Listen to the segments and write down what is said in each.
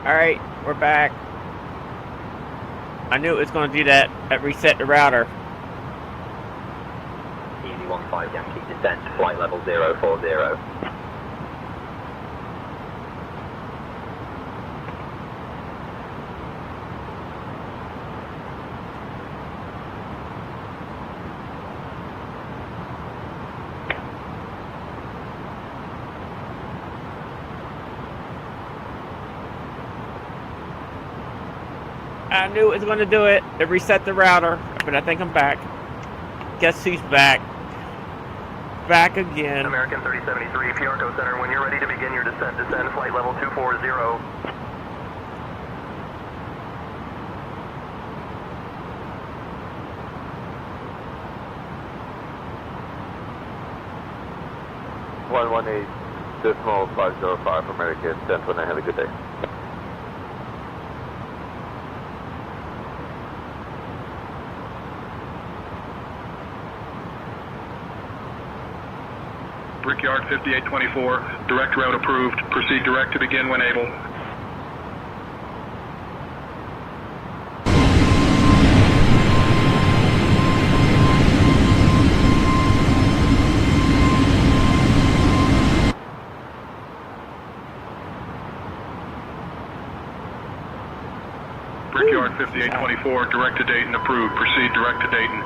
Alright, we're back. I knew it was going to do that at reset the router. Easy 15 Yankee descent, flight level 040. I knew it was going to do it. It reset the router, but I think I'm back. Guess who's back? Back again. American 3073, Piarco Center, when you're ready to begin your descent, descend flight level 240. .505 American, Central, and have a good day. Brickyard 5824, direct route approved. Proceed direct to begin when able. Brickyard 5824, direct to Dayton approved. Proceed direct to Dayton.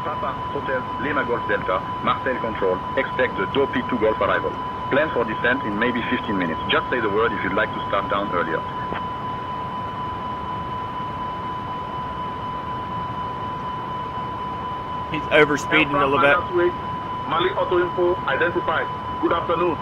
Papa Hotel Lima Golf Delta, Marcel Control, expect the Dopi 2 Golf arrival. Plan for descent in maybe 15 minutes. Just say the word if you'd like to start down earlier. He's overspeeding a little bit. Mali Auto Info identified. Good afternoon.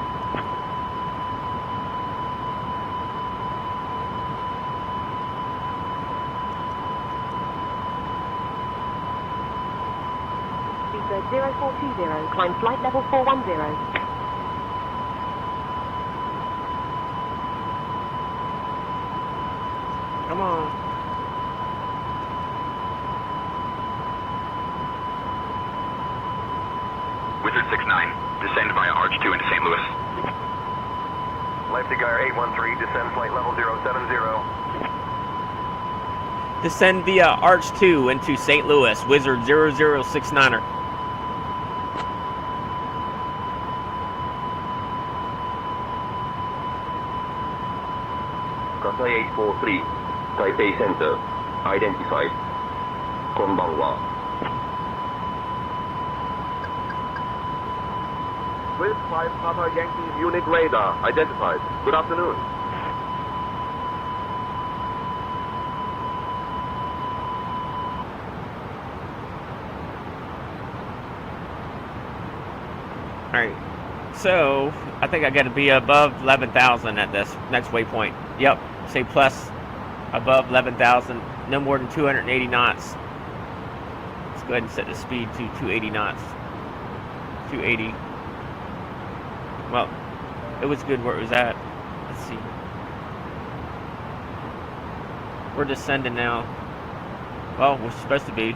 Bird 0420, climb flight level 410. Come on. Wizard 69, descend via Arch 2 into St. Louis. Leipzig Air 813, descend flight level 070. Descend via Arch 2 into St. Louis, Wizard 0069er. Kasai 843, Taipei Center, identified. Konbanwa. With 5 Papa Yankee Munich radar identified. Good afternoon. Alright, so I think I got to be above 11,000 at this next waypoint. Yep, say plus above 11,000, no more than 280 knots. Let's go ahead and set the speed to 280 knots. 280. Well, it was good where it was at. Let's see. We're descending now. Well, we're supposed to be.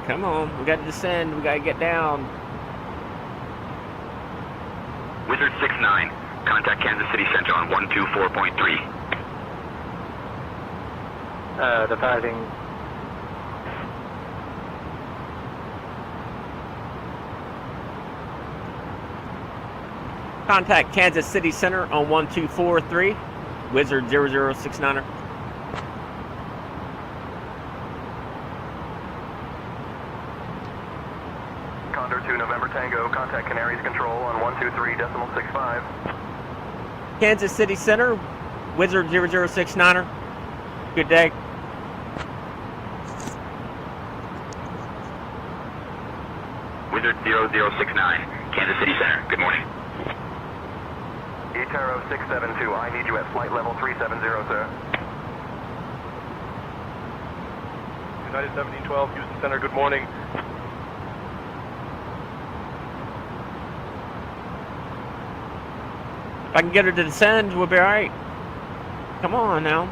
Come on, we got to descend, we got to get down. Wizard 69, contact Kansas City Center on 124.3. Departing. Contact Kansas City Center on 1243, Wizard 0069er. Condor 2 November Tango, contact Canaries Control on 123.65. Kansas City Center, Wizard 0069er. Good day. Wizard 0069, Kansas City Center, good morning. Etaro 672, I need you at flight level 370, sir. United 1712, Houston Center, good morning. If I can get her to descend, we'll be alright. Come on now.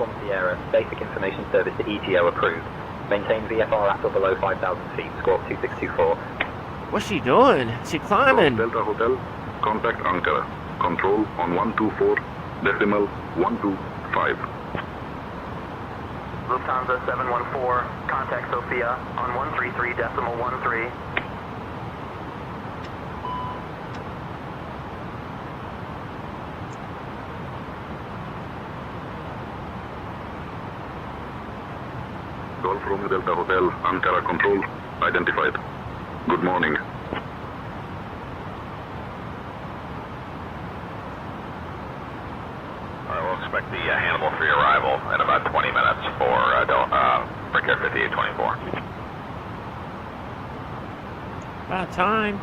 1 Sierra, basic information service to ETO approved. Maintain VFR at or below 5,000 feet, squawk 2624. What's she doing? She climbing. Delta Hotel, contact Ankara. Control on 124.125. Lufthansa 714, contact Sofia on 133.13. Golf Romeo Delta Hotel, Ankara Control, identified. Good morning. We'll expect the Hannibal for your arrival in about 20 minutes for Brickyard 5824. About time.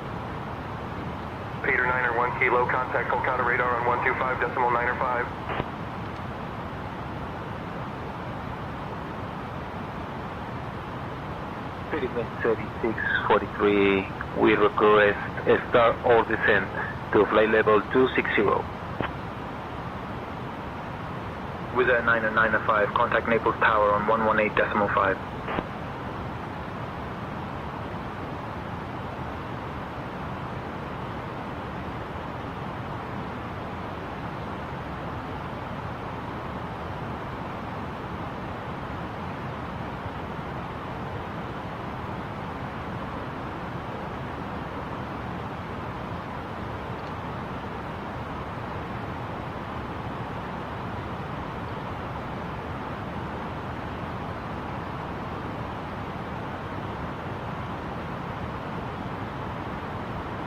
Peter 9er 1 kilo, contact Kolkata radar on 125.905. Philippine 3643, we request start or descent to flight level 260. With a 905, contact Naples Tower on 118.5.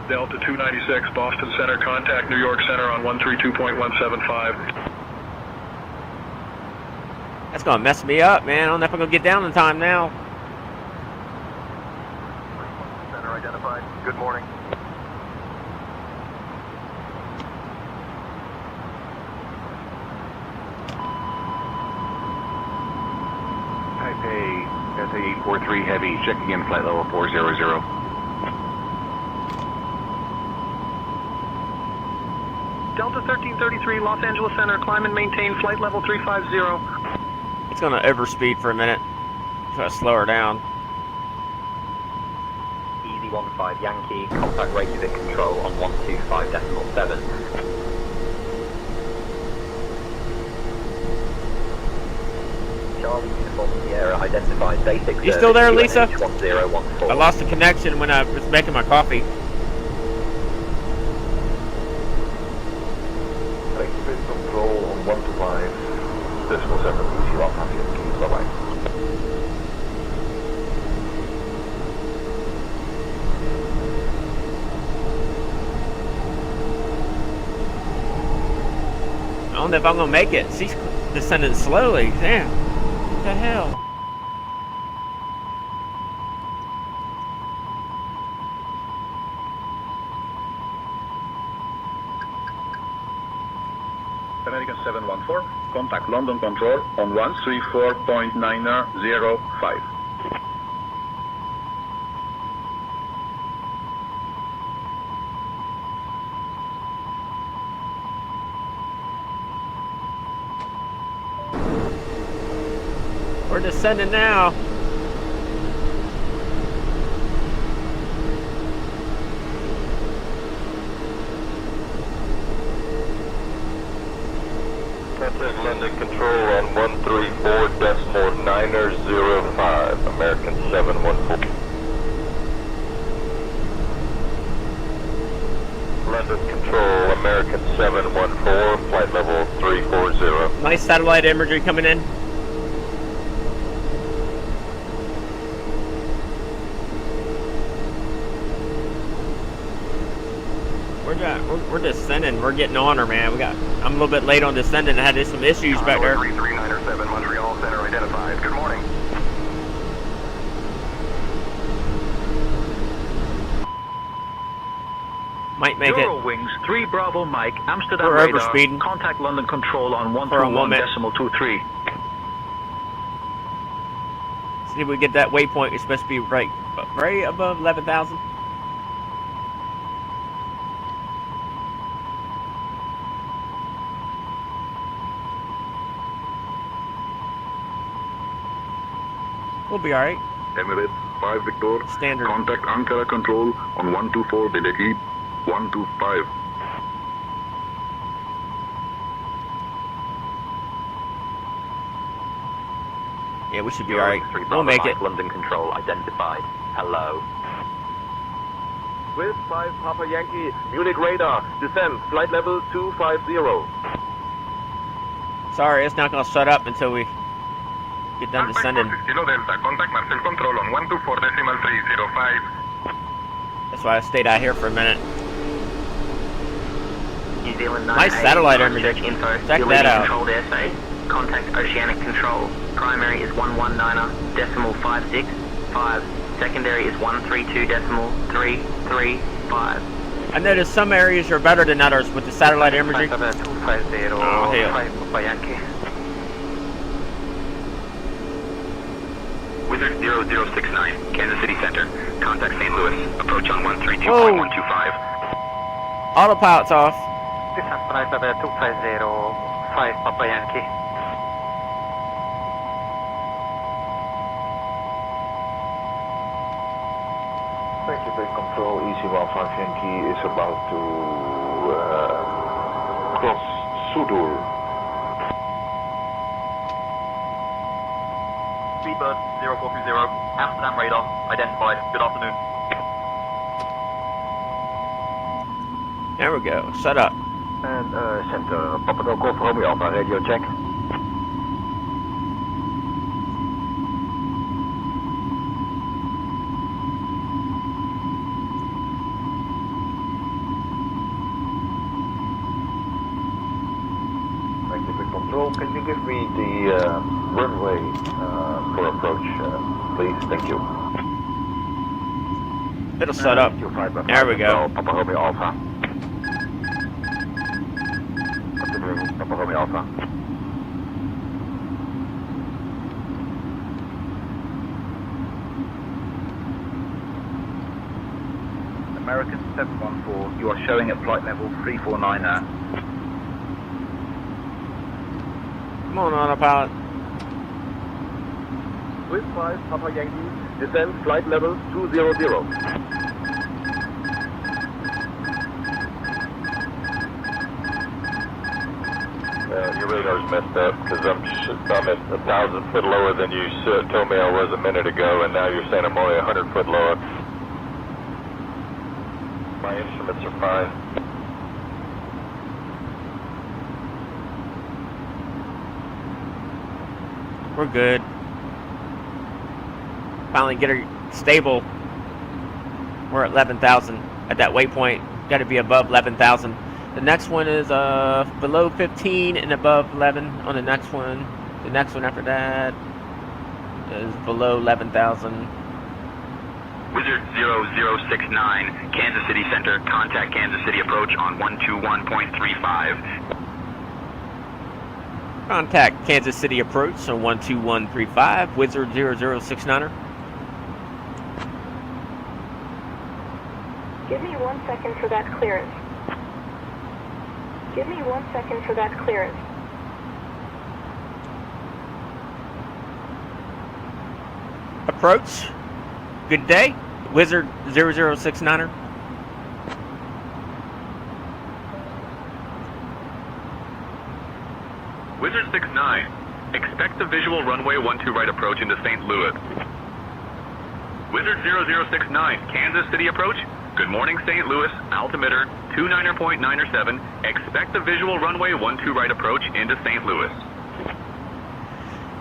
Delta 296, Boston Center, contact New York Center on 132.175. That's gonna mess me up, man. I don't know if I'm gonna get down in time now. Center identified. Good morning. Taipei, SA-843 Heavy, checking in flight level 400. Delta 1333, Los Angeles Center, climb and maintain flight level 350. It's gonna overspeed for a minute. Try to slow her down. Easy 15 Yankee, contact Reykjavik control on 125.7. Charlie Uniform Sierra identified basic You still there, Lisa? 1014. I lost the connection when I was making my coffee. Control on 125.7, easy Los Angeles, bye-bye. I don't know if I'm gonna make it. She's descending slowly. Damn. What the hell? American 714, contact London Control on 134.905. We're descending now. Contact London Control on 134.905, American 714. London Control, American 714, flight level 340. Nice satellite imagery coming in. We're descending. We're getting on her, man. I'm a little bit late on descending. I had some issues back there. 33907, Montreal Center identified. Good morning. Might make it. Eurowings 3 Bravo Mike, Amsterdam We're radar, overspeeding. contact London Control on For a moment. 121.23. See if we get that waypoint. It's supposed to be right above 11,000. be all right. Emirates 5 Victor. Standard. Contact Ankara Control on 124 Delhi 125. Yeah, we should be all right. We'll make it. London Control identified. Hello. With 5 Papa Yankee, Munich radar, descend, flight level 250. Sorry, it's not going to shut up until we get done descending. Kilo Delta, contact Marcel Control on 124.305. That's why I stayed out here for a minute. New Zealand Nice 980, satellite imaging. info. Check You're that leaving out. controlled airspace. Contact Oceanic Control. Primary is 119.56.5. Secondary is 132.335. I noticed some areas are better than others with the satellite imaging. 250, Oh, hell. 5 Papa Yankee. Wizard 0069, Kansas City Center. Contact St. Louis. Approach on 132.125. Autopilot's off. Descent flight level 250, 5 Papa Yankee. Pacific Control, EC-15 Yankee is about to cross Sudur. Speedbird 0420, Amsterdam radar, identified. Good afternoon. There we go. Shut up. And center, Papa Golf Romeo Alpha, radio check. Pacific Control, can you give me the runway for approach, please? Thank you. It'll shut up. There we go. Papa Romeo Alpha. Considering Papa Romeo Alpha. American 714, you are showing at flight level 349 now. Come on, autopilot. With 5 Papa Yankee, descend, flight level 200. Your radar's messed up because I'm at 1,000 foot lower than you told me I was a minute ago, and now you're saying I'm only 100 foot lower. My instruments are fine. We're good. Finally get her stable. We're at 11,000 at that waypoint. Got to be above 11,000. The next one is below 15 and above 11 on the next one. The next one after that is below 11,000. Wizard 0069, Kansas City Center. Contact Kansas City approach on 121.35. Contact Kansas City approach on 12135. Wizard 0069er. Give me 1 second for that clearance. Give me 1 second for that clearance. Approach. Good day. Wizard 0069er. Wizard 69, expect the visual runway 12 right approach into St. Louis. Wizard 0069, Kansas City approach. Good morning, St. Louis. Altimeter 29.907. Expect the visual runway 12 right approach into St. Louis.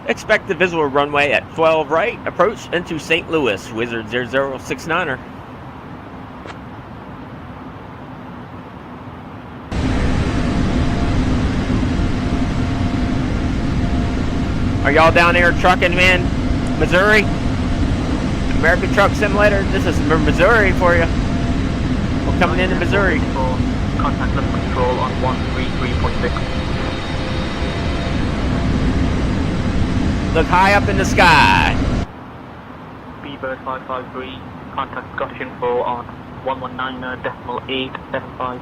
Expect the visual runway at 12 right approach into St. Louis. Wizard 0069er. Are y'all down there trucking, man? Missouri? American Truck Simulator? This is Missouri for you. We're coming into Missouri. Contact left control on 133.6. Look high up in the sky. Speedbird 553, contact Scottish info on 119.875.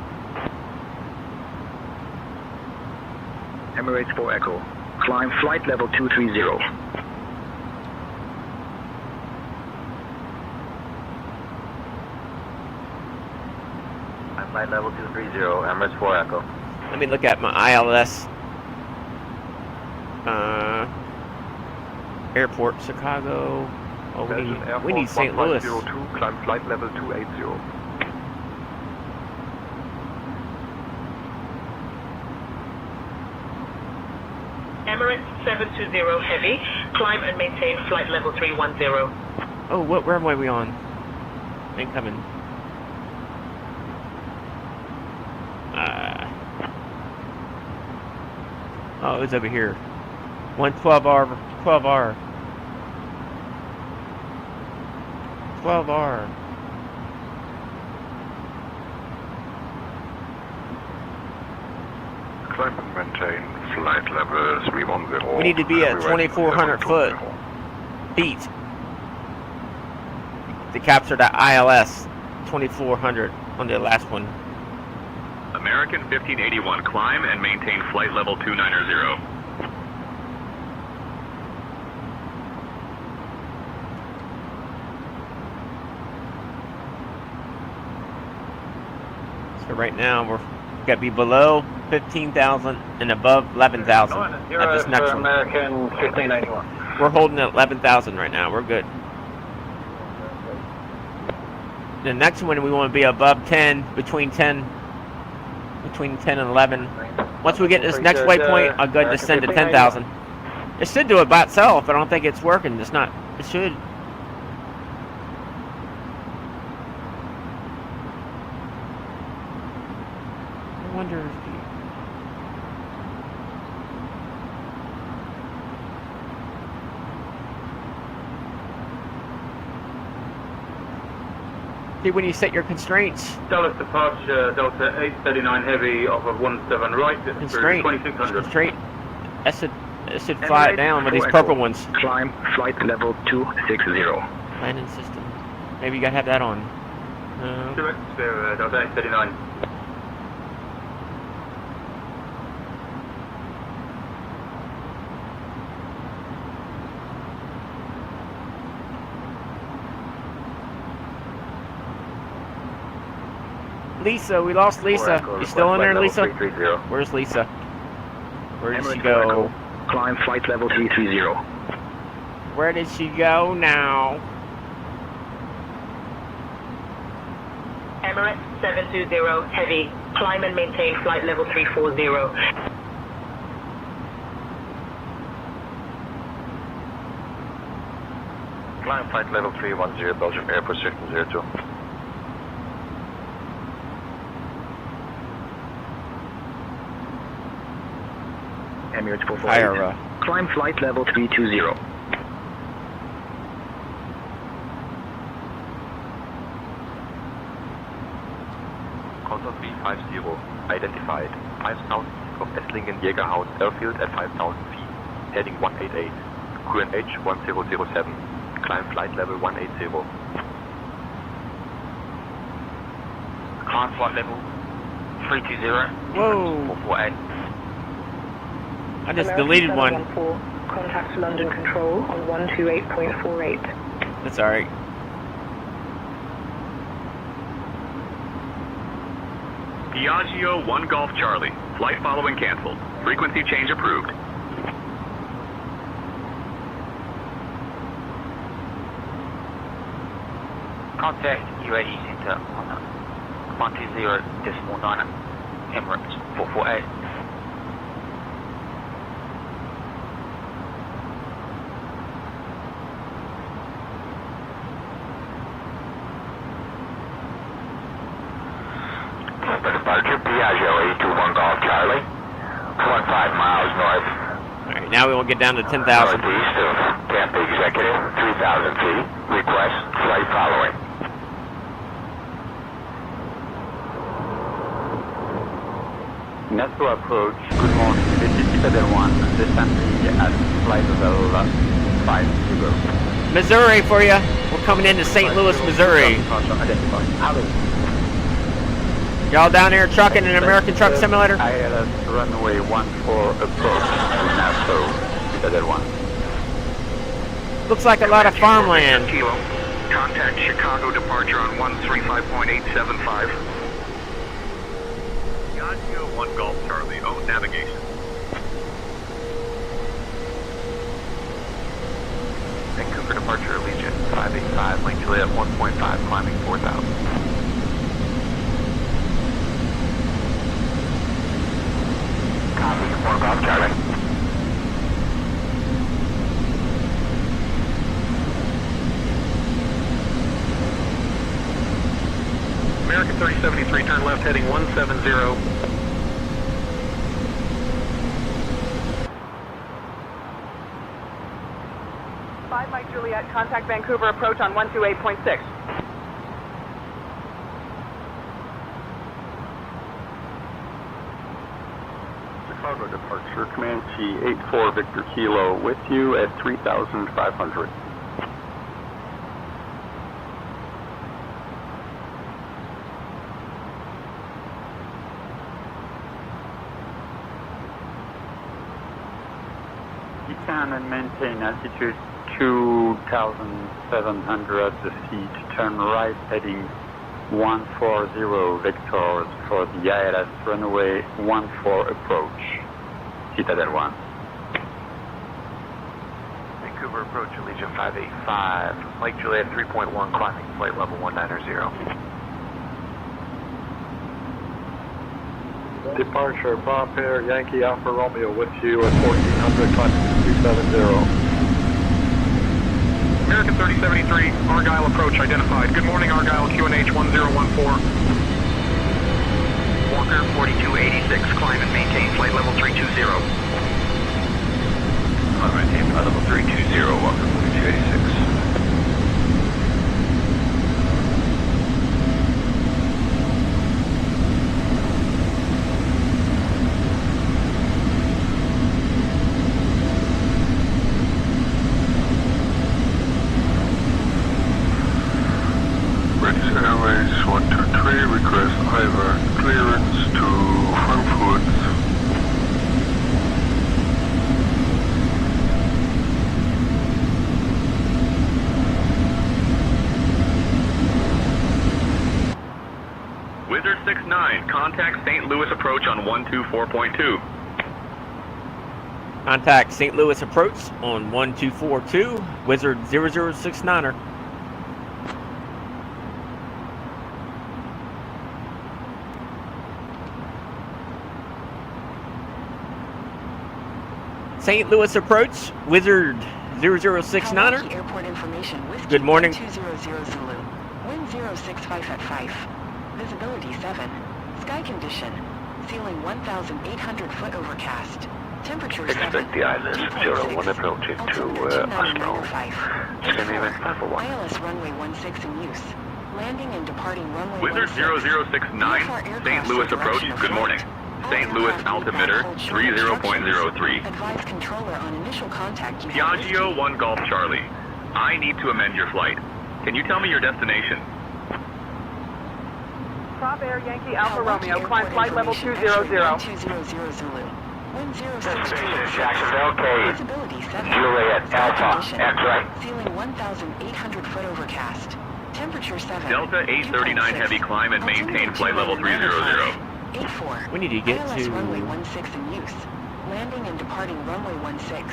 Emirates 4 Echo, climb flight level 230. Climb flight level 230, Emirates 4 Echo. Let me look at my ILS. Airport, Chicago. Oh, we need St. Louis. Climb flight level 280. Emirates 720 Heavy, climb and maintain flight level 310. Oh, what runway are we on? Incoming. Oh, it's over here. 112R, 12R. 12R. Climb and maintain flight level 310. We need to be at 2,400 feet to capture that ILS 2,400 on the last one. American 1581, climb and maintain flight level 290. So right now we're got to be below 15,000 and above 11,000 at this next one. American 1581. We're holding at 11,000 right now. We're good. The next one we want to be above 10, between 10 and 11. Once we get this next waypoint, I'll go ahead and descend to 10,000. It should do it by itself. I don't think it's working. It's not. It should. I wonder if see when you set your constraints. Dallas departure, Delta 839 Heavy off of 17 right, Constraint. 2600. Constraint. That should fly it down with these purple ones. Climb flight level 260. Landing system. Maybe you gotta have that on. Direct to Delta 839. Lisa, we lost Lisa. You still in there, Lisa? 330. Where's Lisa? Where did she Emirates go? Echo. Climb flight level 330. Where did she go now? Emirates 720 Heavy, climb and maintain flight level 340. Climb flight level 310, Belgium Airport 1602. Emirates 448. Ira. Climb flight level 320. Contour 350, identified. 5,000 from Esslingen Jägerhaus Airfield at 5,000 feet, heading 188. QNH 1007, climb flight level 180. Climb flight level 320. Whoa. 448. I just deleted one. Contact London Control on 128.48. That's alright. Piaggio 1 Golf Charlie. Flight following canceled. Frequency change approved. Contact UAE Center on 120.9 Emirates 448. Departure Piaggio 821 Golf Charlie. 15 miles north. Alright, now we will get down to 10,000. Northeast of Camp Executive, 3,000 feet. Request flight following. Metro approach, good morning. This is Citadel 1, descending at flight level 50. Missouri for you. We're coming into St. Louis, Missouri. Hello. Y'all down here trucking an American Truck Simulator? ILS runway 14 approach to Nassau, Citadel 1. Looks like a lot of farmland. Kilo. Contact Chicago departure on 135.875. Piaggio 1 Golf Charlie, own navigation. Vancouver departure, Allegiant 585, link Juliet 1.5, climbing 4,000. Copy, 1 Golf Charlie. American 3073, turn left heading 170. Mike Juliet, contact Vancouver approach on 128.6. Chicago departure, Comanche 84 Victor Kilo with you at 3,500. Descend and maintain altitude 2,700 feet. Turn right heading 140 vectors for the ILS runway 14 approach. Citadel 1. Vancouver approach, Allegiant 585, Lake Juliet 3.1, climbing flight level 190. Departure, Bob Air, Yankee Alpha Romeo with you at 1400, climbing 270. American 3073, Argyle approach identified. Good morning, Argyle, QNH 1014. Walker 4286, climb and maintain flight level 320. Climb and maintain flight level 320, Walker 4286. Airways 123, request IVA clearance to Frankfurt. Wizard 69, contact St. Louis approach on 124.2. Contact St. Louis approach on 1242, Wizard 0069er. St. Louis approach, Wizard 0069er. Airport information with Good morning. 200 Zulu. Wind 065 at 5. Visibility 7. Sky condition. Ceiling 1,800 foot overcast. Temperature 7. Expect the ILS 01 approach into Oslo. ILS runway 16 in use. Landing and departing runway Wizard 0069, St. Louis approach, good morning. St. Louis altimeter 30.03. Advise controller on initial contact. Piaggio 1 Golf Charlie. I need to amend your flight. Can you tell me your destination? Prop Air Yankee Alpha Romeo, climb flight level 200. 200 Zulu. Wind 062. Jacksonville, okay. Visibility 7. Juliet Alpha, X-ray. Ceiling 1,800 foot overcast. Temperature 7. Delta 839 heavy, climb and maintain flight level 300. 84. We need to get ILS to runway 16 in use. Landing and departing runway 16.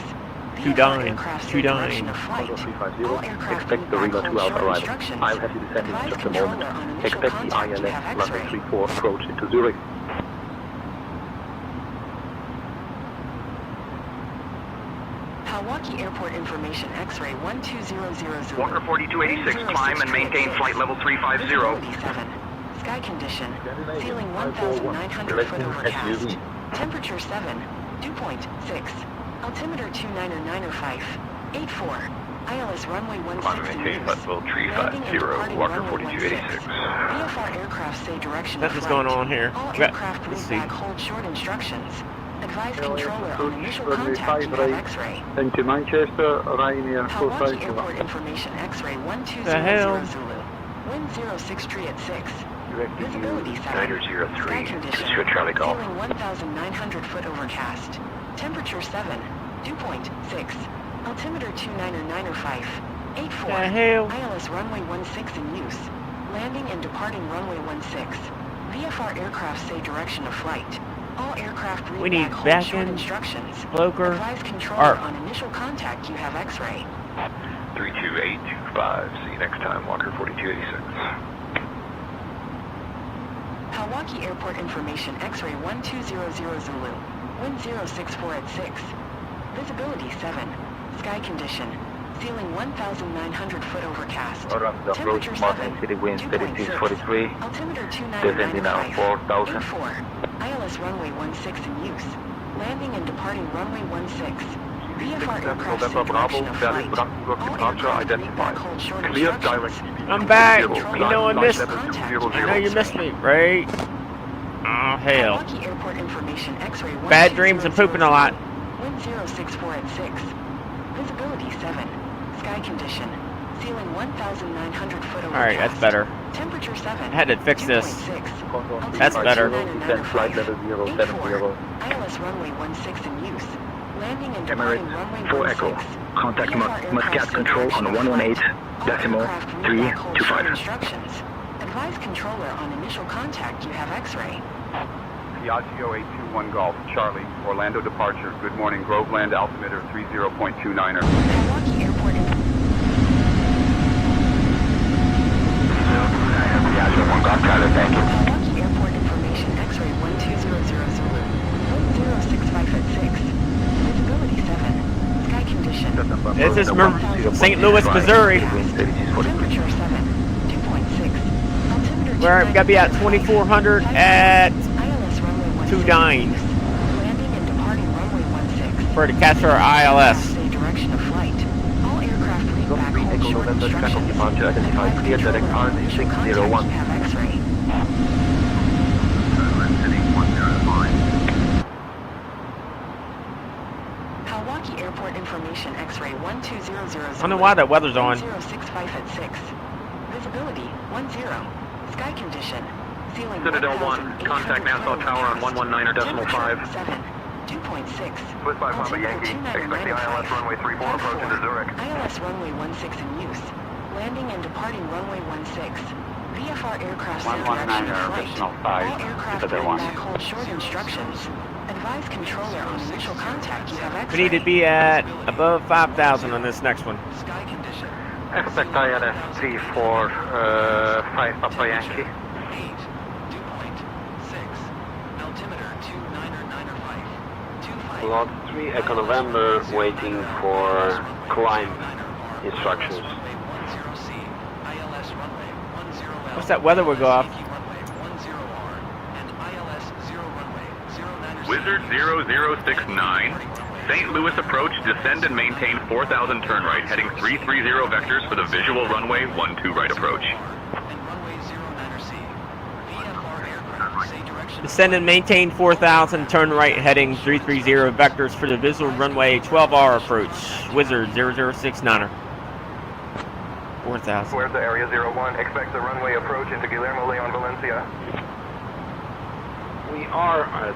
Expect the Reno 2 Alpha arrival. I'll have you descend in just a moment. Expect the ILS runway 34 approach into Zurich. Milwaukee Airport information X-ray 1200. Walker 4286, climb and maintain flight level 350. Visibility 7. Sky condition. Ceiling 1,900 foot overcast. Temperature 7. Dew point 6. Altimeter 29905. 84. ILS runway 16 in use. Level 350, Walker 4286. VFR aircraft say direction of Nothing's flight. going on here. All We got- aircraft let's read see. back hold short instructions. Advise controller on initial contact you have X-ray. Into Manchester, Ryanair Milwaukee Airport information X-ray 1200 Zulu. Wind 063 at 6. Visibility 7. Sky 903, condition. Pursuit Charlie Golf. Ceiling 1,900 foot overcast. Temperature 7. Dew point 6. Altimeter 29905. 84. The hell? ILS runway 16 in use. Landing and departing runway 16. VFR aircraft say direction of flight. All aircraft read We need back hold short back-end, instructions. Bloker, Advise controller on initial contact you have X-ray. 32825. See you next time, Walker 4286. Milwaukee Airport information X-ray 1200 Zulu. Wind 064 at 6. Visibility 7. Sky condition. Ceiling 1,900 foot overcast. Approach Mountain City winds 3643. Altimeter Descending now 4,000. 84. ILS runway 16 in use. Landing and departing runway 16. VFR aircraft November Bravo, direction of valid flight. Brandenburg All departure aircraft read identified. back hold short Clear instructions. direct DB. I'm back. Zero. You know I missed. Level I 200. know you missed me, right? Oh hell. Milwaukee Airport information X-ray Bad dreams and pooping a lot. Wind 064 at 6. Visibility 7. Sky condition. Ceiling 1,900 foot overcast. Alright, that's better. Temperature 7. I had to fix this. 2.6. That's better. Descend flight level 070. ILS runway 16 in use. Landing and departing runway Emirates 4 Echo. 16. Contact VFR Muscat aircraft Control on direction of 118 flight. decimal All aircraft read back hold short 325. instructions. Advise controller on initial contact you have X-ray. Piaggio 821 Golf, Charlie, Orlando departure. Good morning, Groveland, altimeter 30.29er. Milwaukee Airport Piaggio 1 Golf, Charlie, thank you. Milwaukee Airport information X-ray 1200 Zulu. Wind 065 at 6. Visibility 7. Sky condition. This is St. Louis, Missouri. Temperature 7. 2.6. Altimeter Where I've got to be at 2400 at ILS runway 29 Landing and departing runway 16. for to catch our ILS. Say direction of flight. All aircraft read back hold Echo short November, track of instructions. departure identified. Clear direct Control current on initial 601. contact you have X-ray. Milwaukee Airport information X-ray 1200. I don't know why that weather's on. 065 at 6. Visibility 10. Sky condition. Ceiling Citadel 1, 1,800 contact Nassau Tower on 119 or decimal 5. 7. 2.6. Swiss by Papa Yankee. Expect the ILS runway 34 approach into Zurich. ILS runway 16 in use. Landing and departing runway 16. VFR aircraft say direction of flight. decimal All 5, aircraft Citadel read 1. back hold short instructions. Advise controller on initial contact you have X-ray. We need to be at above 5,000 on this next one. Sky condition. Expect ILS 345 Papa Yankee. 8. 2.6. Altimeter 2995. 25. Lot 3 Echo November waiting for climb instructions. What's that weather will go off? Wizard 0069. St. Louis approach, descend and maintain 4,000 turn right, heading 330 vectors for the visual runway 12 right approach. Descend and maintain 4,000, turn right, heading 330 vectors for the visual runway 12R approach. Wizard 0069er. 4,000. Puerto Area 01. Expect the runway approach into Guillermo Leon Valencia. We are at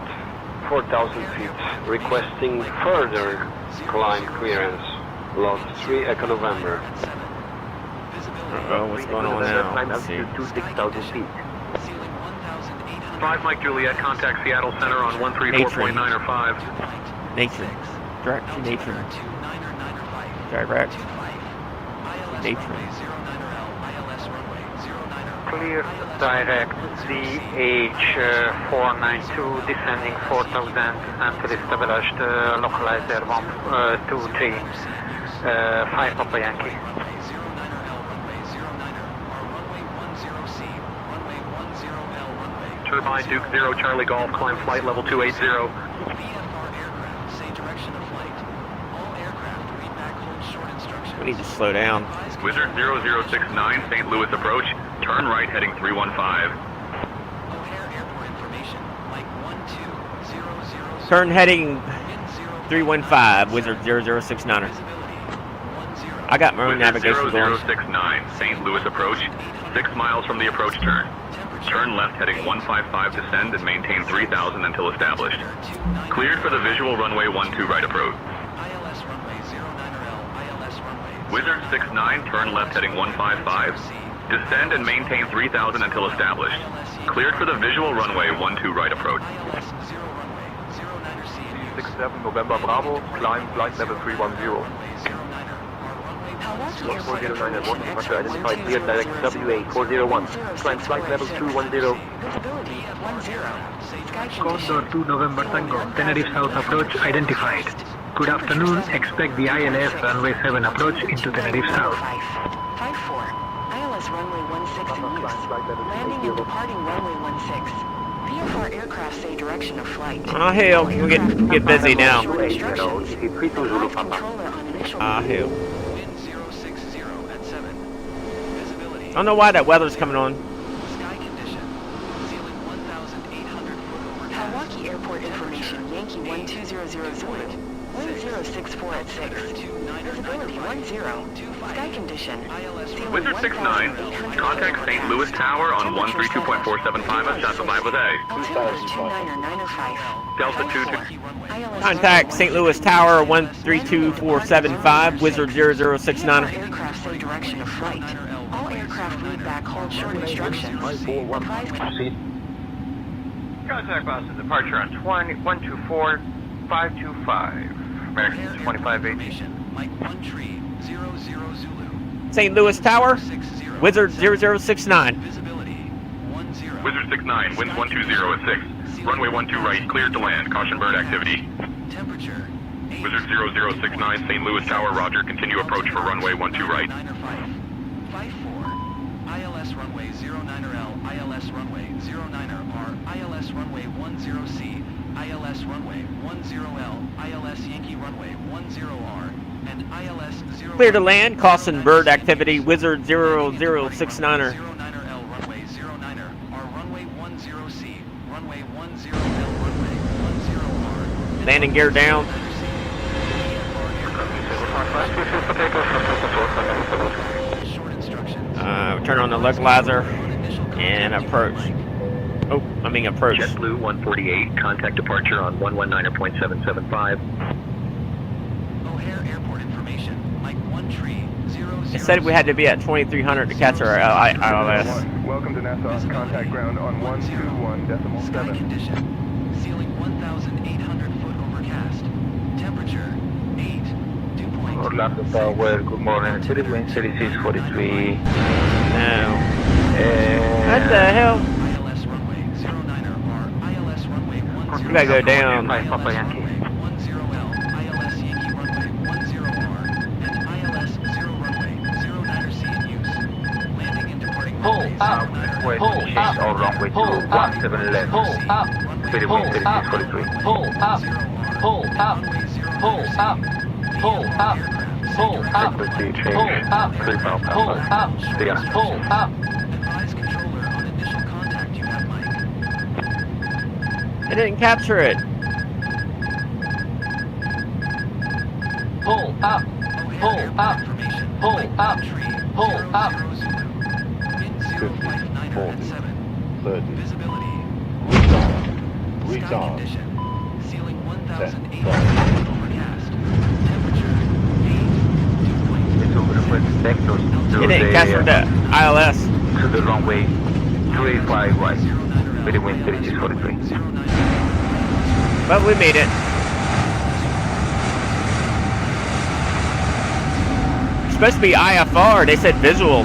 4,000 feet, requesting further climb clearance. Lot 3 Echo November. Uh-oh, what's going on now? Let's see. 6,000 feet. 5 Mike Juliet, contact Seattle Center on 134.9 or 5. Nature. Direct to nature. Direct. Nature. Clear direct ZH492 descending 4000 and established localizer 123 5 Papa Yankee. Turbine Duke 0 Charlie Golf, climb flight level 280. We need to slow down. Wizard 0069, St. Louis approach, turn right heading 315. Turn heading 315, Wizard 0069er. I got my own Wizard navigation going. 0069, St. Louis approach, 6 miles from the approach turn. Turn left heading 155, descend and maintain 3,000 until established. Cleared for the visual runway 12 right approach. Wizard 69, turn left heading 155. Descend and maintain 3000 until established. Cleared for the visual runway 12 right approach. 67 November Bravo, climb flight level 310. Identified clear direct WA401. Climb flight level 210. Condor 2 November Tango, Tenerife South approach identified. Good afternoon, expect the ILS runway 7 approach into Tenerife South. 54, ILS runway 16 in use. Landing and departing runway 16. VFR aircraft say direction of flight. Ah, hell, we get busy now. Ah, hell. I don't know why that weather's coming on. Milwaukee Airport information, Yankee 1200 Zulu. Wind 064 at 6. Visibility 10. Sky condition. Wizard 69, contact St. Louis Tower on 132.475 and specify with A. Delta 22. Contact St. Louis Tower 132475, Wizard 0069. Aircraft say direction of flight. All aircraft lead back hold short instructions. Contact Boston departure on 124525. American 2518. Mike 1300 Zulu. St. Louis Tower, Wizard 0069. Visibility 10. Wizard 69, winds 120 at 6. Runway 12 right, cleared to land. Caution bird activity. Temperature. Wizard 0069, St. Louis Tower, roger. Continue approach for runway 12 right. 54. ILS runway 09L, ILS runway 09R, ILS runway 10C, ILS runway 10L, ILS Yankee runway 10R, and ILS 0. Clear to land, caution bird activity, Wizard 0069er. 09L runway 09er, R runway 10C, runway 10L runway 10R. Landing gear down. Turn on the localizer and approach. Oh, I mean approach. JetBlue 148, contact departure on 119.775. O'Hare Airport information, Mike 1300. It said we had to be at 2300 to catch our ILS. Welcome to Nassau. Contact ground on 121.7. Sky condition. Ceiling 1,800 foot overcast. Temperature 8. Dew point. Orlando Tower, good morning. City wind 3643. No. What the hell? ILS runway 09er or ILS runway 10. We gotta go down. Papa Yankee. 10L, ILS Yankee runway 10R, and ILS 0 runway 09C in use. Landing and departing runway 09er. Pull up. All runway 17 left. Pull up. City wind 3643. Pull up. Pull up. Pull up. Pull up. Pull up. Frequency change. Pull up. 3 pound Pull up. Yeah. Pull up. Advise controller on initial contact you have, Mike. I didn't capture it. Pull up. Pull up. Pull up. Pull up. Wind 059 at 7. Visibility. Sky condition. Ceiling 1,800 overcast. Temperature 8. Dew point. It didn't capture the ILS. To the runway 285 right. With the wind 3643. But we made it. It's supposed to be IFR. They said visual.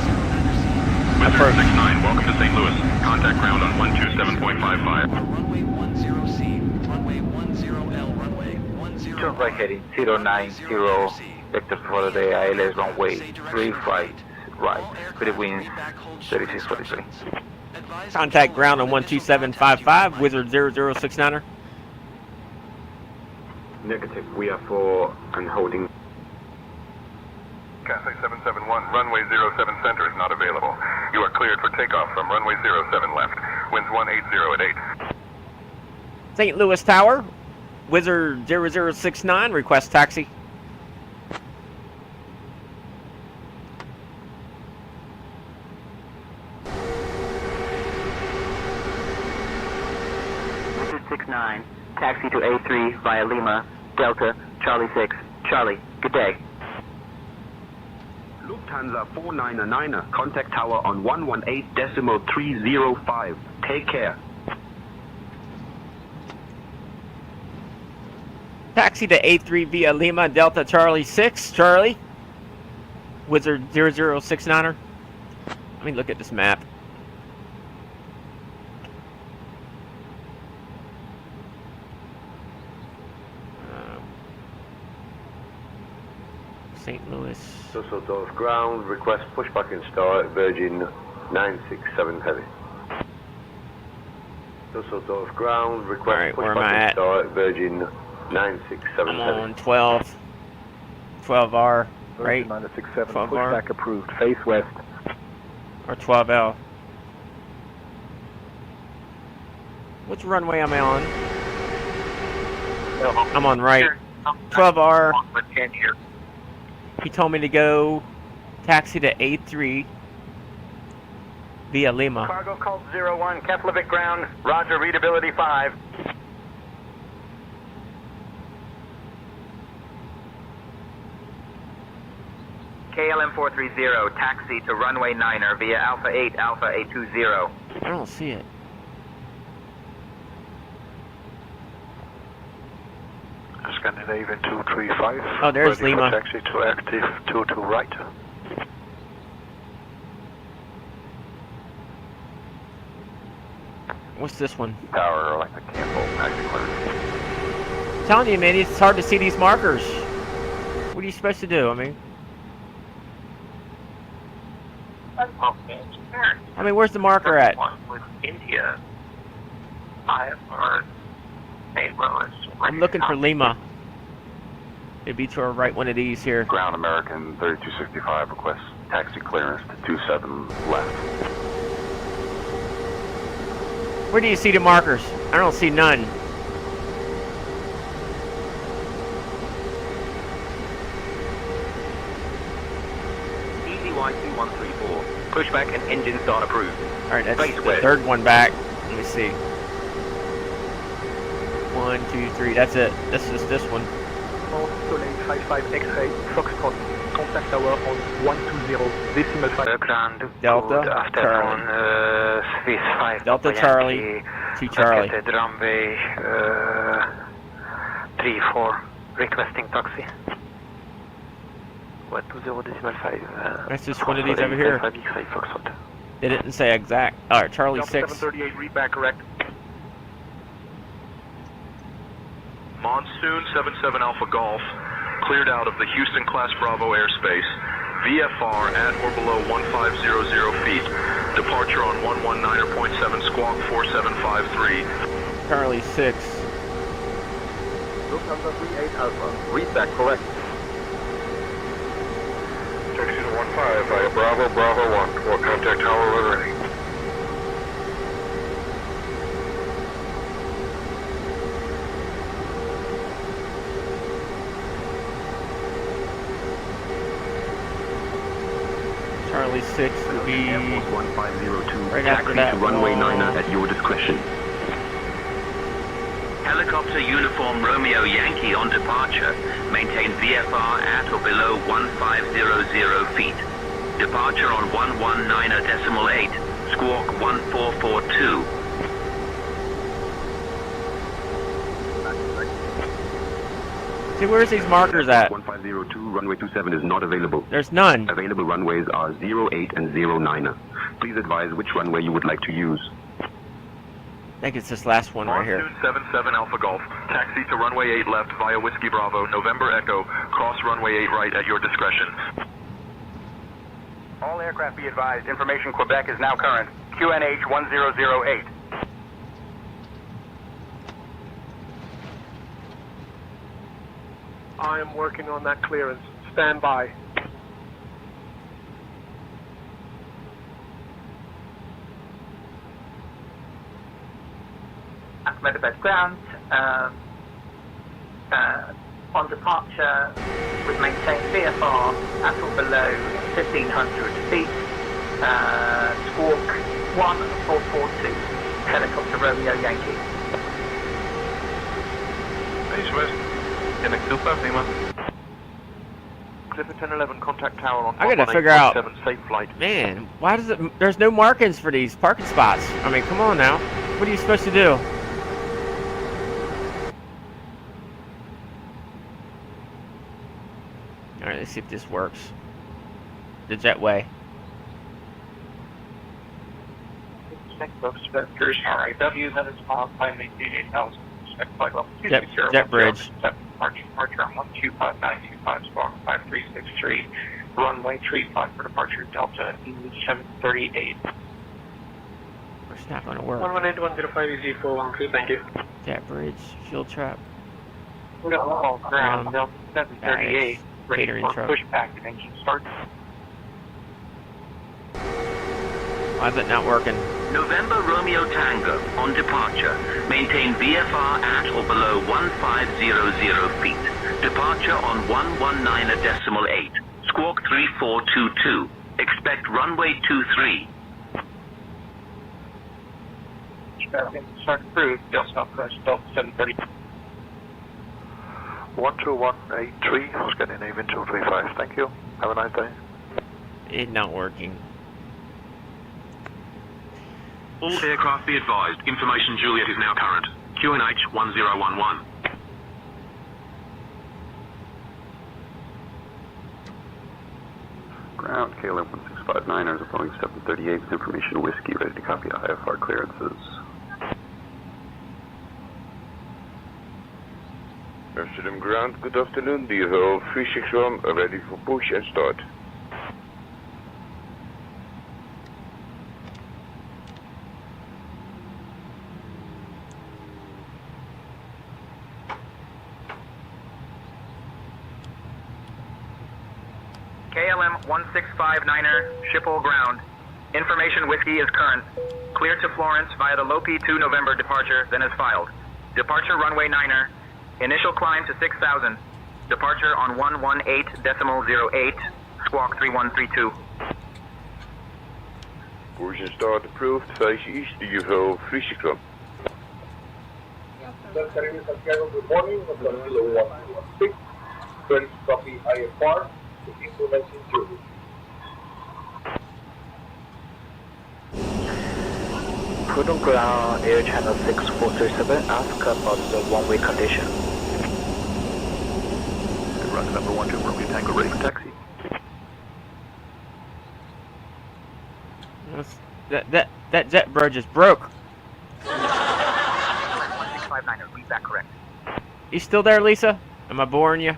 Wizard 69, welcome to St. Louis. Contact ground on 127.55. Runway 10C. Runway 10L. Runway 10. Turn right heading 090. Vector for the ILS runway 35 right. With the wind 3643. Contact ground on 12755, Wizard 0069er. Negative, we are 4 and holding. Cathay 771, runway 07 center is not available. You are cleared for takeoff from runway 07 left. Winds 180 at 8. St. Louis Tower, Wizard 0069, request taxi. Wizard 69, taxi to A3 via Lima, Delta, Charlie 6. Charlie, good day. Lufthansa 499er, contact tower on 118.305. Take care. Taxi to A3 via Lima, Delta Charlie 6, Charlie. Wizard 0069er. Let me look at this map. St. Louis. Dusseldorf ground, request pushback and start, Virgin 967 heavy. Dusseldorf ground, request pushback and start, Virgin 967 I'm heavy. on 12R, right? 967, 12R. pushback approved, face west. Or 12L. Which runway am I on? I'm on right. 12R. He told me to go taxi to A3 via Lima. Cargo called 01, Keflavik ground, roger, readability 5. KLM 430, taxi to runway 9er via Alpha 8, Alpha 820. I don't see it. Scandinavian 235. Oh, there's ready Lima. For taxi to active 22 right. What's this one? Tower, electric cancel, taxi clearance. I'm telling you, man, it's hard to see these markers. What are you supposed to do? I mean, where's the marker at? With India, IFR, St. Louis. I'm looking for Lima. It'd be to our right, one of these here. Ground American 3265 requests taxi clearance to 27 left. Where do you see the markers? I don't see none. EZY2134. Pushback and engine start approved. Alright, that's Face the west. third one back. Let me see. 1, 2, 3. That's it. This is this one. Soleil 55 X-ray, Foxtrot, contact tower on 120, decimal 5. Ground, Delta, good afternoon, Swiss 5. Delta Charlie, 2 Charlie. Located runway 34, requesting taxi. 120 decimal 5. That's just one of these over here. They didn't say exact. Alright, Charlie 6. 738, read back correct. Monsoon 77 Alpha Golf, cleared out of the Houston Class Bravo airspace. VFR at or below 1500 feet. Departure on 119.7 squawk 4753. Charlie 6. Lufthansa 38 Alpha, read back correct. Taxi to 15 via Bravo, Bravo 1. We'll contact tower when ready. Charlie 6 would be 1502. right after that. To runway 9er at your discretion. Helicopter uniform Romeo Yankee on departure. Maintain VFR at or below 1500 feet. Departure on 119.8, squawk 1442. See, where's these markers at? 1502, runway 27 is not available. There's none. Available runways are 08 and 09er. Please advise which runway you would like to use. I think it's this last one right here. Monsoon 77 Alpha Golf, taxi to runway 8 left via Whiskey Bravo, November Echo, cross runway 8 right at your discretion. All aircraft be advised, information Quebec is now current. QNH 1008. I am working on that clearance. Stand by. At Medibed ground, on departure, we maintain VFR at or below 1500 feet, squawk 1442, helicopter Romeo Yankee. Base West, MX25 Lima. Clipper 1011, contact tower on I gotta figure out. 18.7, safe flight. Man, why does it? There's no markings for these parking spots. I mean, come on now. What are you supposed to do? All right, let's see if this works. The jetway. Vectors RIW, that is modified, maintain 8,000. Flight level Jet bridge. Departure on 125925, squawk 5363, runway 35 for departure, Delta E738. It's not gonna work. 118105 is E413, thank you. Jet bridge, fuel trap. All ground, Delta 738, ready catering for truck. pushback and engine start. Why is it not working? November Romeo Tango on departure. Maintain VFR at or below 1500 feet. Departure on 119.8. Squawk 3422. Expect runway 23. Start approved, Delta Southwest, Delta 730. 12183, Scandinavian 235, thank you. Have a nice day. It's not working. All aircraft be advised, information Juliet is now current. QNH 1011. Ground, KLM 1659, there's a Boeing 738 with information whiskey, ready to copy IFR clearances. Amsterdam Ground, good afternoon. Do you hold 361 ready for push and start? KLM 1659er, Schiphol ground. Information whiskey is current. Clear to Florence via the Lopi 2 November departure, then is filed. Departure runway 9er. Initial climb to 6,000. Departure on 118.08, squawk 3132. Push and start approved. Face east. Do you hold 361? Santiago, good morning. Kilo 116. Ready to copy IFR. Information Julie. Prudent Ground, Air Channel 6437, ask about the one-way condition. Run number 12, Romeo Tango, ready for taxi. That jet bridge is broke. 1659er, read that correct. You still there, Lisa? Am I boring you?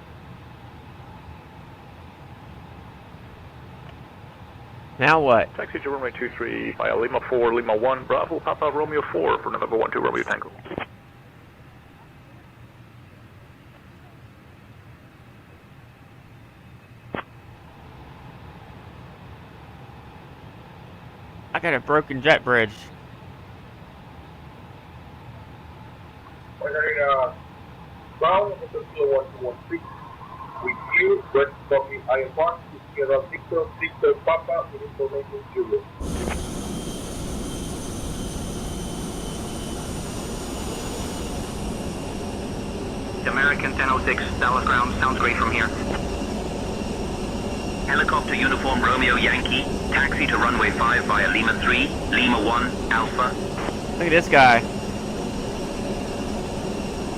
Now what? Taxi to runway 23 via Lima 4, Lima 1, Bravo, Papa Romeo 4 for November 12, Romeo Tango. I got a broken jet bridge. Ground, Kilo 116. With you, ready to copy IFR. Sierra Victor Papa with information Julie. American 1006, Dallas ground, sounds great from here. Helicopter uniform Romeo Yankee. Taxi to runway 5 via Lima 3, Lima 1, Alpha. Look at this guy.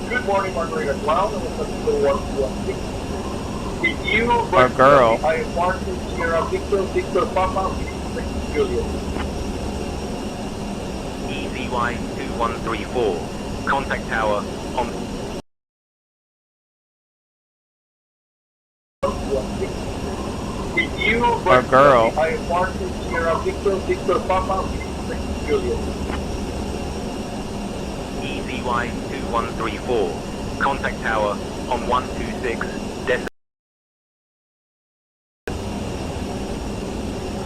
Good morning, Margarita Ground, Kilo 116. With you, Or girl. IFR Sierra Victor Papa with information Julie. EZY 2134. Contact tower on... With you, Or girl. IFR Sierra Victor Papa with information Julie. EZY 2134. Contact tower on 126.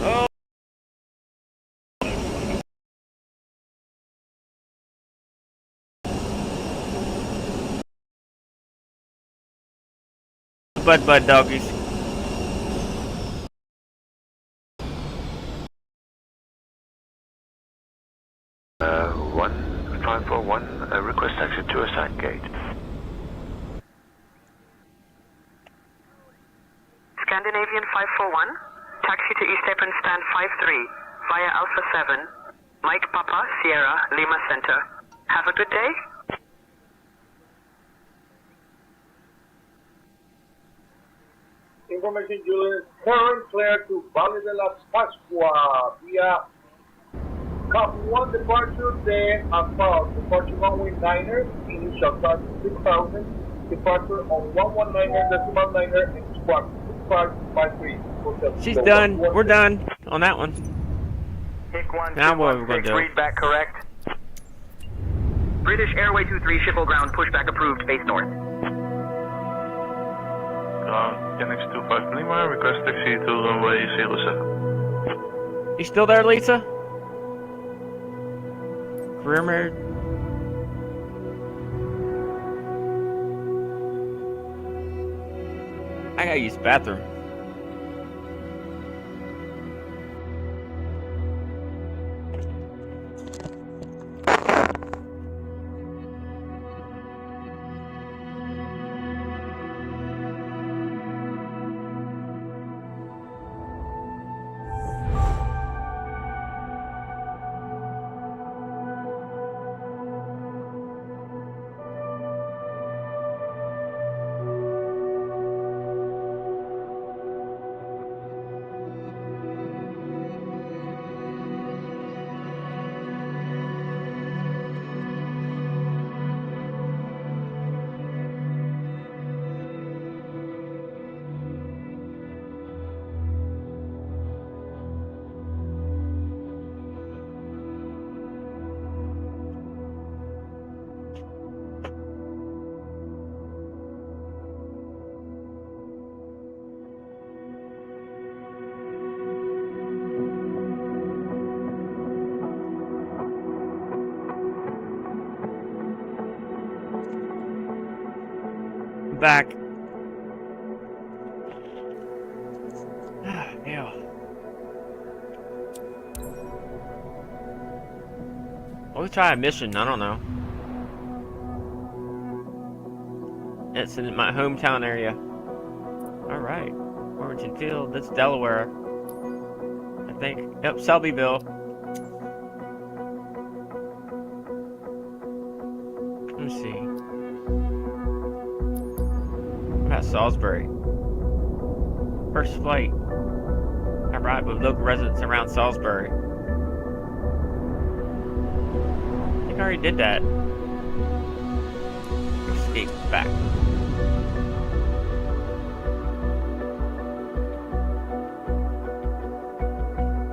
Oh. Bud doggies. One, 541, request exit to assigned gate. Scandinavian 541, taxi to East Apron stand 53, via Alpha 7, Mike Papa, Sierra, Lima Center. Have a good day. Information Julian, current clear to Valle de la Pascua via Cop 1 departure de Asphalt, departure runway 9er, initial target 6000, departure on 119.9er and squawk 6553. She's done. We're done on that one. Now what we're going to do? Read back correct. British Airway 23, Schiphol ground, pushback approved, face north. Kenix 25 Lima, request taxi to runway 07. You still there, Lisa? Career mode? I gotta use the bathroom. Back. Yeah. We'll try a mission. I don't know. It's in my hometown area. All right, Origin Field. That's Delaware, I think. Yep, Selbyville. Let me see. Salisbury. First flight. I ride with local residents around Salisbury. I think I already did that. Escape back.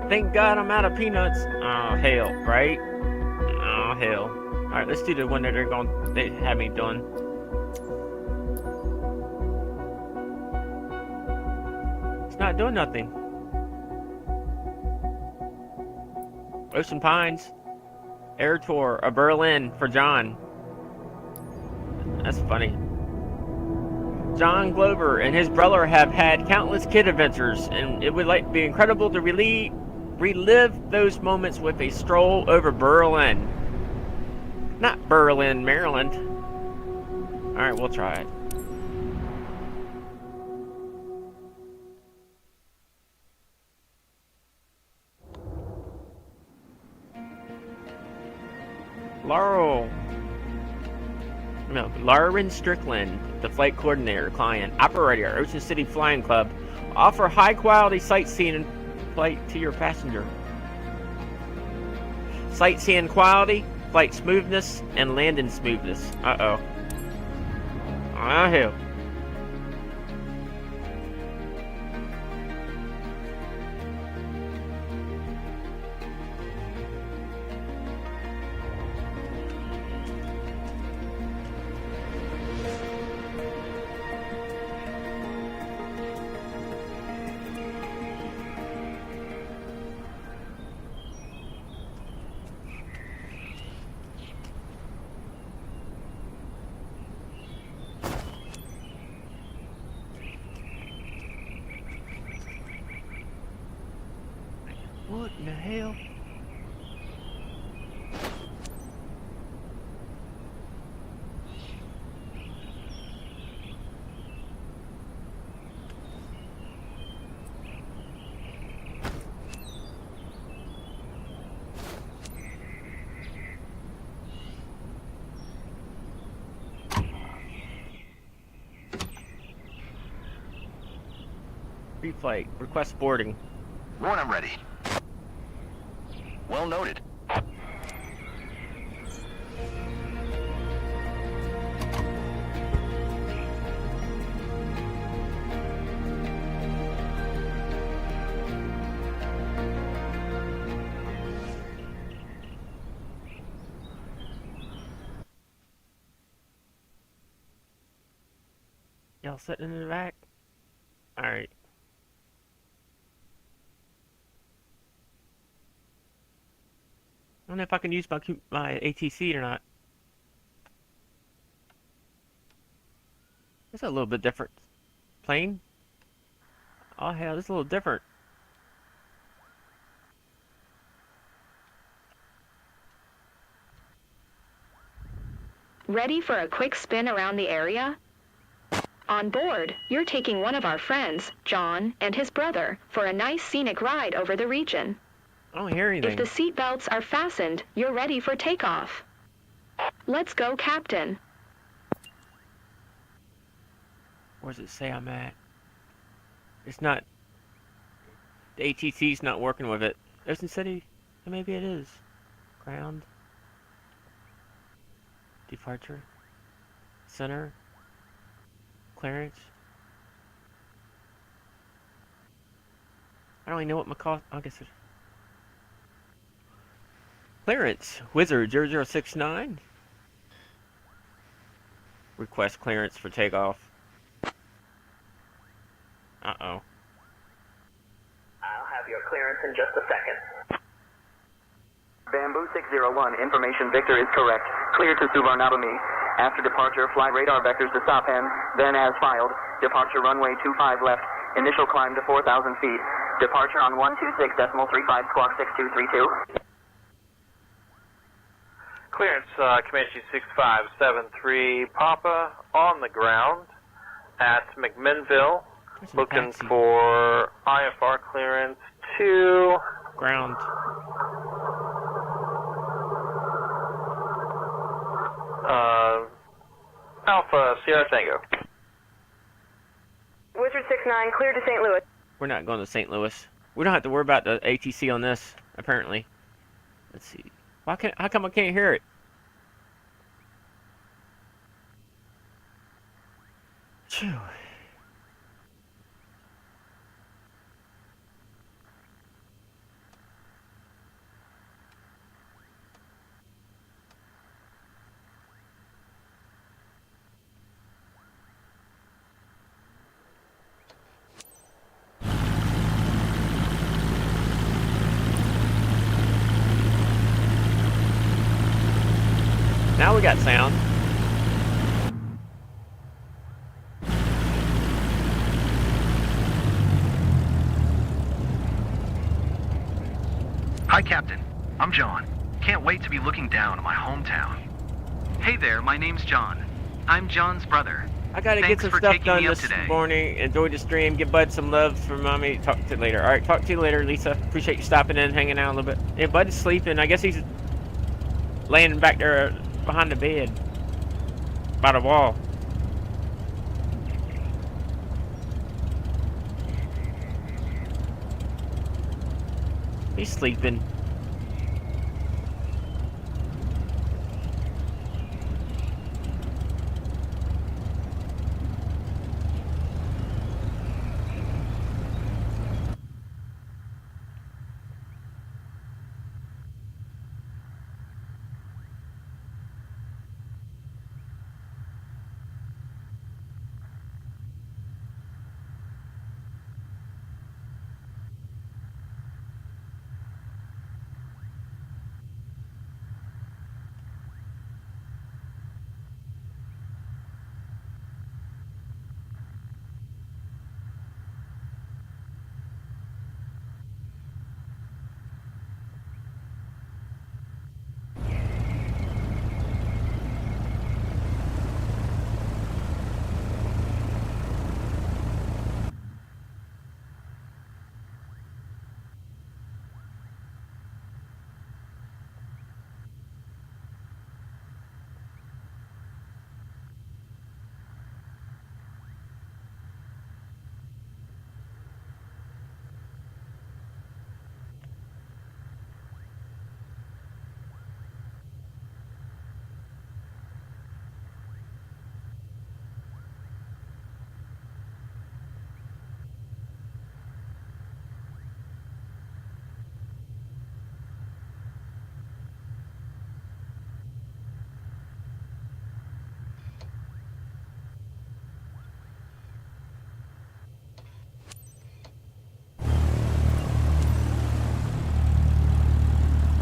Thank God I'm out of peanuts. Oh, hell, right? Oh, hell. Alright, let's do the one that they have me doing. Not doing nothing. Ocean Pines Air Tour of Berlin for John. That's funny. John Glover and his brother have had countless kid adventures, and it would be incredible to relive those moments with a stroll over Berlin. Not Berlin, Maryland. Alright, we'll try it. Lauren Strickland, the flight coordinator, client, operator, Ocean City Flying Club, offer high-quality sightseeing and flight to your passenger. Sightseeing quality, flight smoothness, and landing smoothness. Uh-oh. Oh, hell. pre-flight. Request boarding. When I'm ready. Well noted. Y'all sitting in the back? Alright. I don't know if I can use my ATC or not. It's a little bit different. Plane? Oh hell, this is a little different. Ready for a quick spin around the area? On board, you're taking one of our friends, John, and his brother, for a nice scenic ride over the region. I don't hear anything. If the seat belts are fastened, you're ready for takeoff. Let's go, Captain. Where does it say I'm at? It's not. The ATC's not working with it. Ocean City? Maybe it is. Ground. Departure. Center. Clearance. I don't even know what my cost. I guess it. Clearance. Wizard 0069. Request clearance for takeoff. Uh-oh. I'll have your clearance in just a second. Bamboo 601, information Victor is correct. Clear to Suvarnabhumi. After departure, fly radar vectors to Sopham, then as filed. Departure runway 25 left. Initial climb to 4,000 feet. Departure on 126.35 squawk 6232. Clearance, Comanche 6573 Papa on the ground at McMinnville. Looking for IFR clearance to ground. Alpha Sierra Tango. Wizard 69, clear to St. Louis. We're not going to St. Louis. We don't have to worry about the ATC on this, apparently. Let's see. How come I can't hear it? Phew. Now we got sound. Hi, Captain. I'm John. Can't wait to be looking down on my hometown. Hey there, my name's John. I'm John's brother. I gotta Thanks get some for stuff taking done me up this today. morning. Enjoy the stream. Give Bud some love from Mommy. Talk to you later. Alright, talk to you later, Lisa. Appreciate you stopping in, hanging out a little bit. Yeah, Bud is sleeping. I guess he's laying back there behind the bed. By the wall. He's sleeping.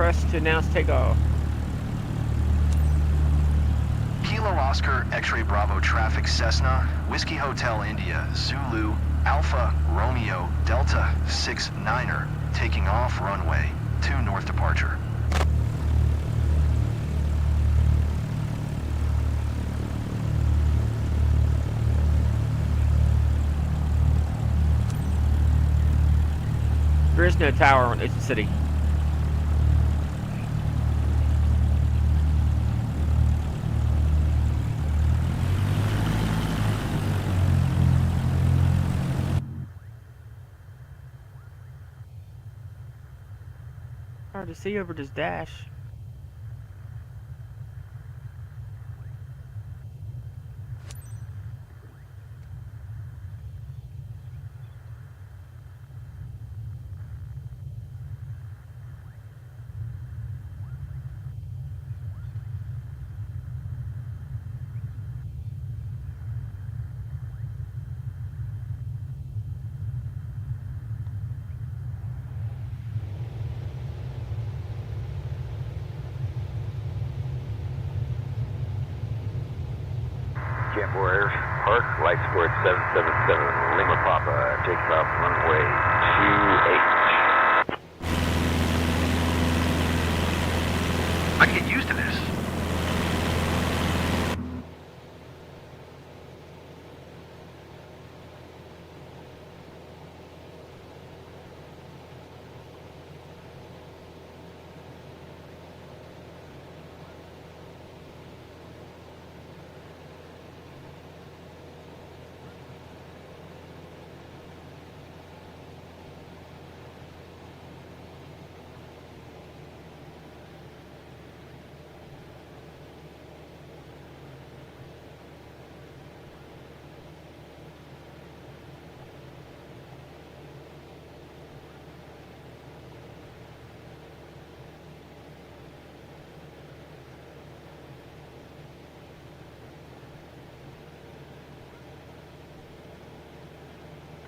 us to announce takeoff. Kilo Oscar X-Ray Bravo Traffic Cessna, Whiskey Hotel India, Zulu, Alpha Romeo Delta 69er, taking off runway 2 north departure. There is no tower on Ocean City. Hard to see over this dash. Camp Warriors, Park, Light Sport 777, Lima Papa, takes off runway 28. I can get used to this.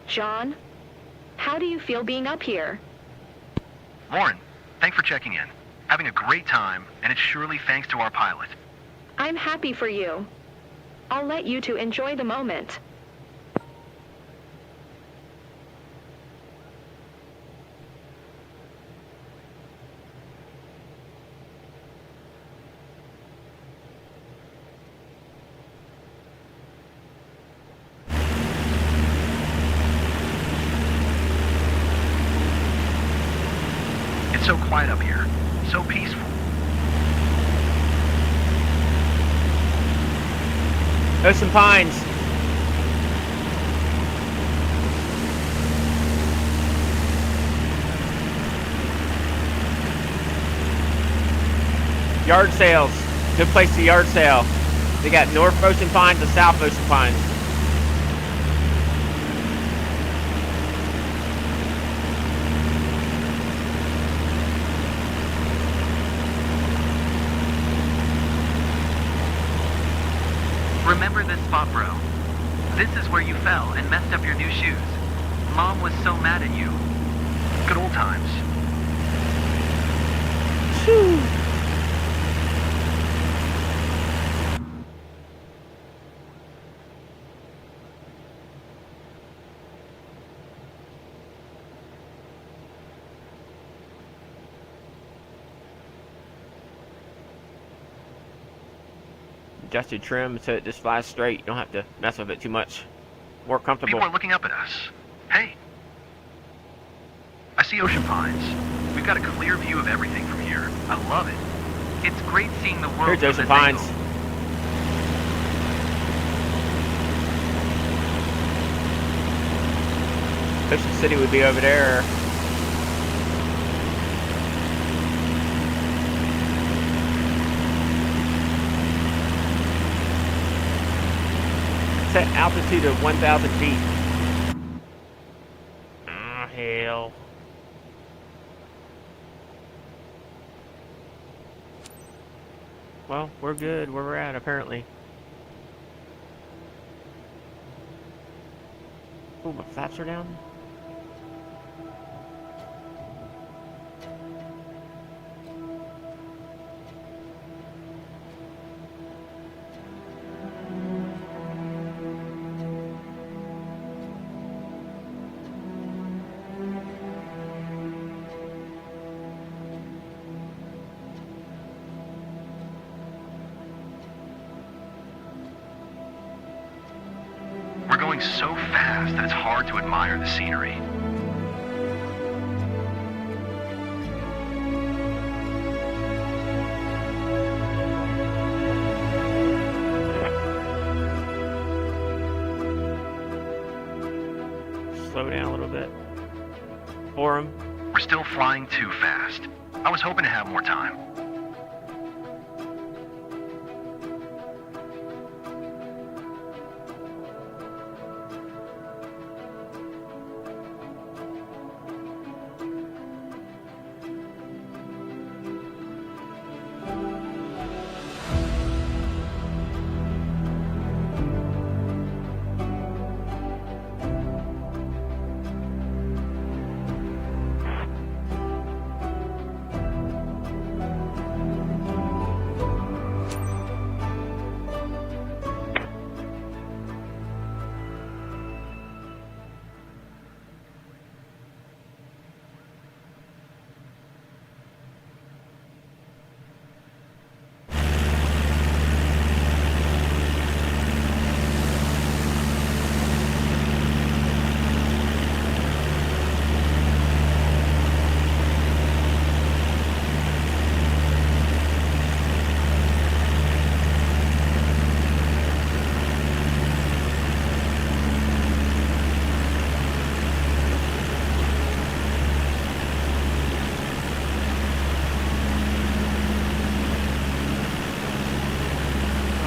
John, how do you feel being up here? Lauren, thanks for checking in. Having a great time, and it's surely thanks to our pilot. I'm happy for you. I'll let you two enjoy the moment. It's so quiet up here, so peaceful. Ocean Pines. Yard sales. Good place to yard sale. They got North Ocean Pines and South Ocean Pines. Remember this spot, bro. This is where you fell and messed up your new shoes. Mom was so mad at you. Good old times. Whew. Adjust your trim so it just flies straight. You don't have to mess with it too much. More comfortable. People are looking up at us. Hey. I see Ocean Pines. We've got a clear view of everything from here. I love it. It's great seeing the world. Here's Ocean Pines. Ocean City would be over there. Set altitude of 1,000 feet. Oh, hell. Well, we're good where we're at, apparently. Oh, my flaps are down. Hey, going so fast that it's hard to admire the scenery. Slow down a little bit. For him. We're still flying too fast. I was hoping to have more time.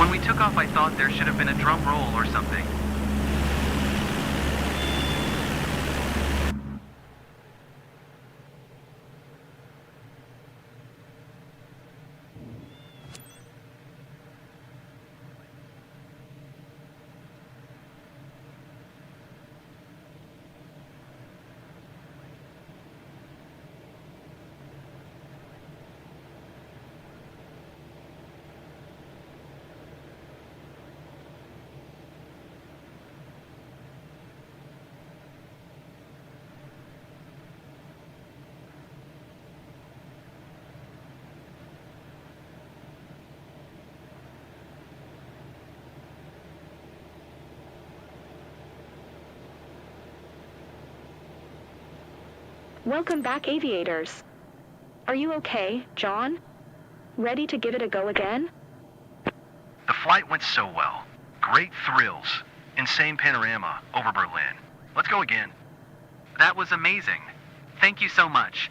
When we took off, I thought there should have been a drum roll or something. Welcome back, aviators. Are you okay, John? Ready to give it a go again? The flight went so well. Great thrills. Insane panorama over Berlin. Let's go again. That was amazing. Thank you so much.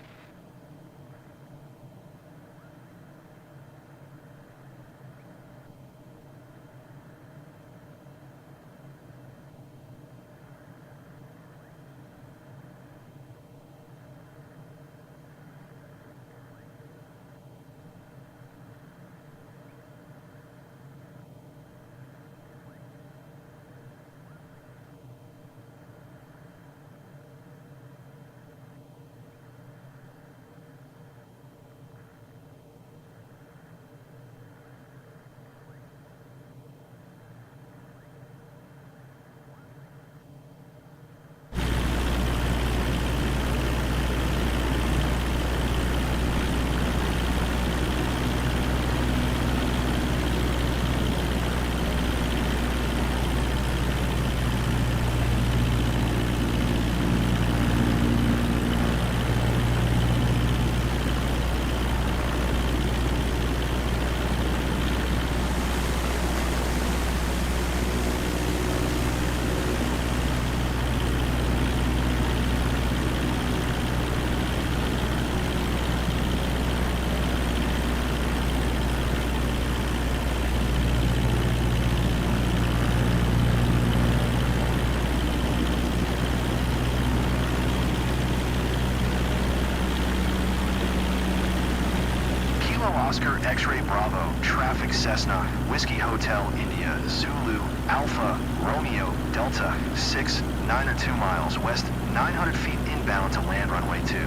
Oscar X-Ray Bravo, traffic Cessna, Whiskey Hotel India, Zulu, Alpha, Romeo, Delta, 6, 9 or 2 miles west, 900 feet inbound to land runway 2.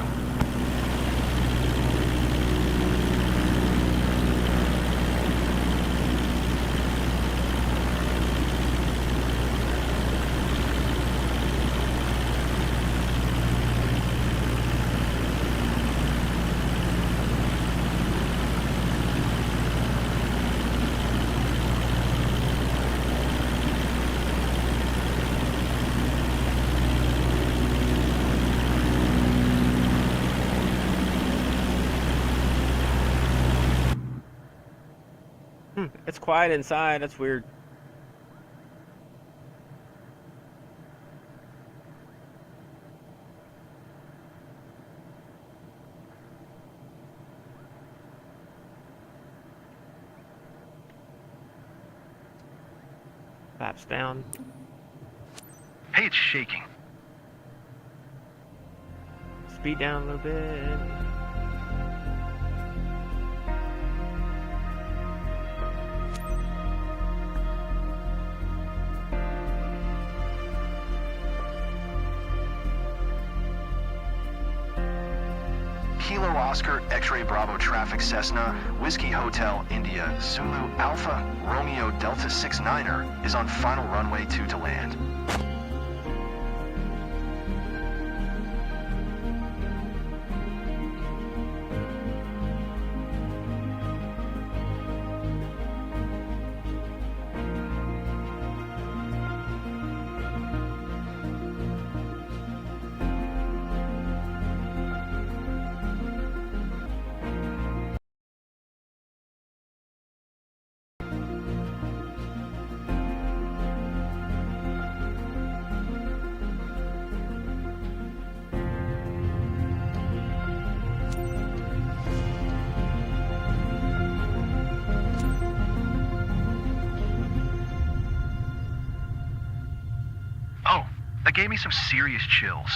It's quiet inside. That's weird. Flaps down. Hey, it's shaking. Speed down a little bit. Kilo Oscar, X-Ray Bravo Traffic Cessna, Whiskey Hotel India, Zulu Alpha, Romeo Delta 69er is on final runway 2 to land. Oh, that gave me some serious chills.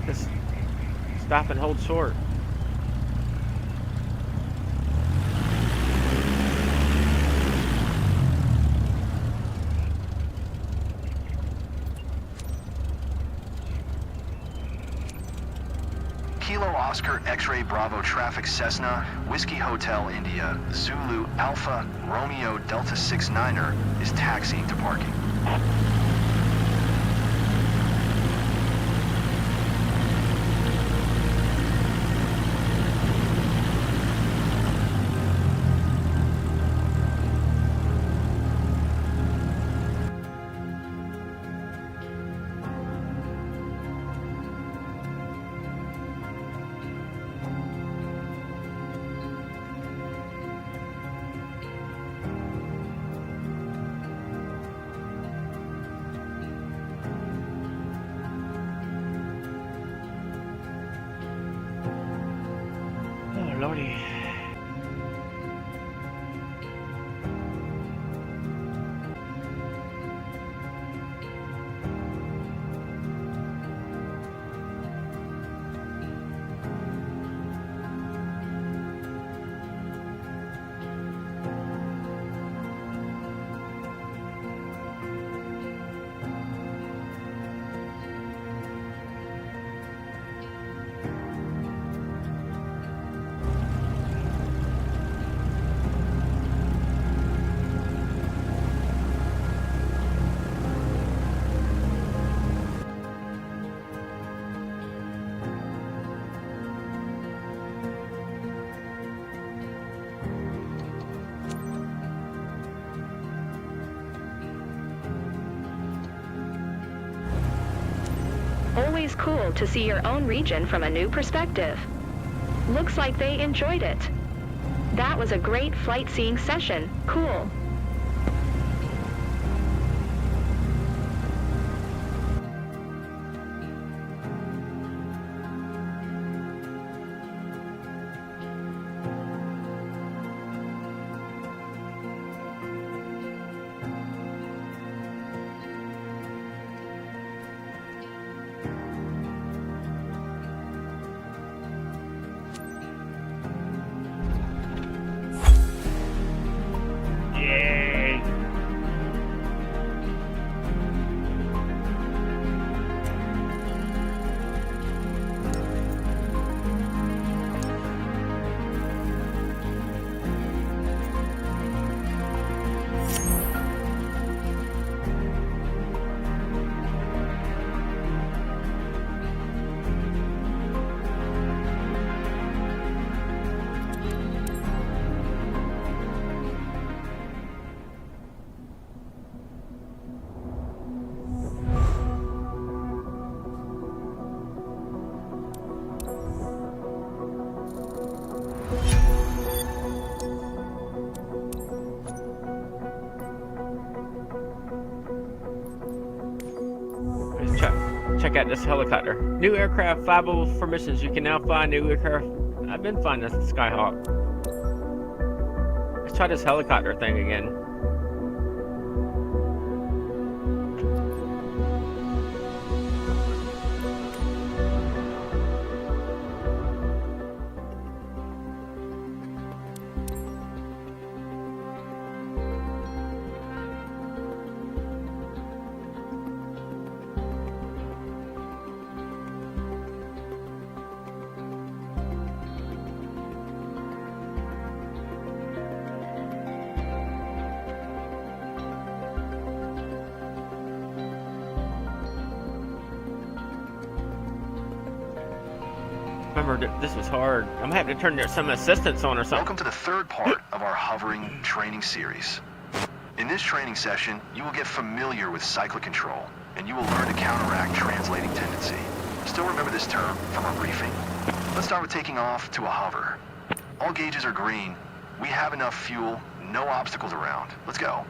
Just stop and hold short. Kilo Oscar, X-Ray Bravo Traffic Cessna, Whiskey Hotel India, Zulu Alpha, Romeo Delta 69er is taxiing to parking. Oh, lordy. Always cool to see your own region from a new perspective. Looks like they enjoyed it. That was a great flight seeing session. Cool. Yeah. at this helicopter. New aircraft flyable for missions. You can now fly new aircraft. I've been flying this Skyhawk. Let's try this helicopter thing again. Remember, this was hard. I'm gonna have to turn some assistance on or something. Welcome to the third part of our hovering training series. In this training session, you will get familiar with cyclic control, and you will learn to counteract translating tendency. Still remember this term from our briefing? Let's start with taking off to a hover. All gauges are green. We have enough fuel, no obstacles around. Let's go.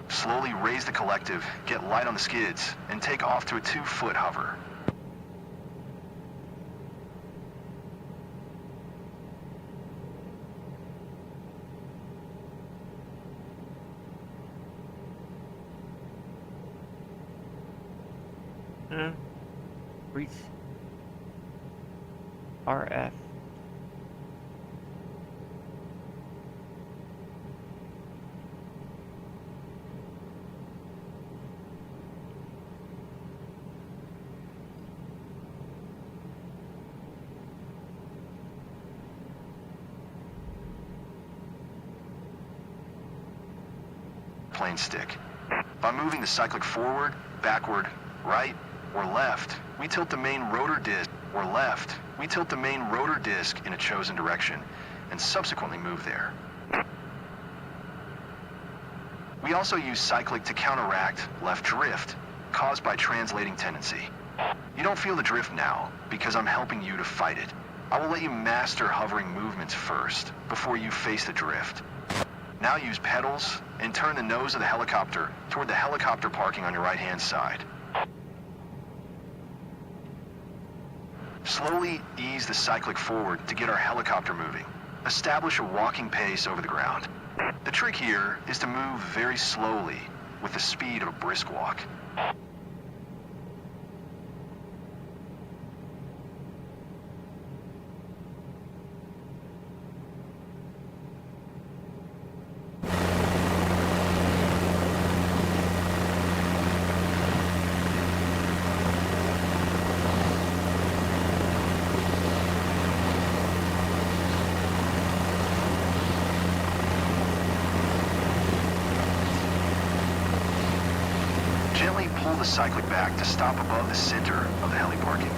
Slowly raise the collective, get light on the skids, and take off to a 2-foot hover. Reach RF. Plane stick. By moving the cyclic forward, backward, right, or left, we tilt the main rotor disc, or left, we tilt the main rotor disc in a chosen direction, and subsequently move there. We also use cyclic to counteract left drift, caused by translating tendency. You don't feel the drift now, because I'm helping you to fight it. I will let you master hovering movements first, before you face the drift. Now use pedals, and turn the nose of the helicopter toward the helicopter parking on your right-hand side. Slowly ease the cyclic forward to get our helicopter moving. Establish a walking pace over the ground. The trick here is to move very slowly with the speed of a brisk walk. Gently pull the cyclic back to stop above the center of the heli parking.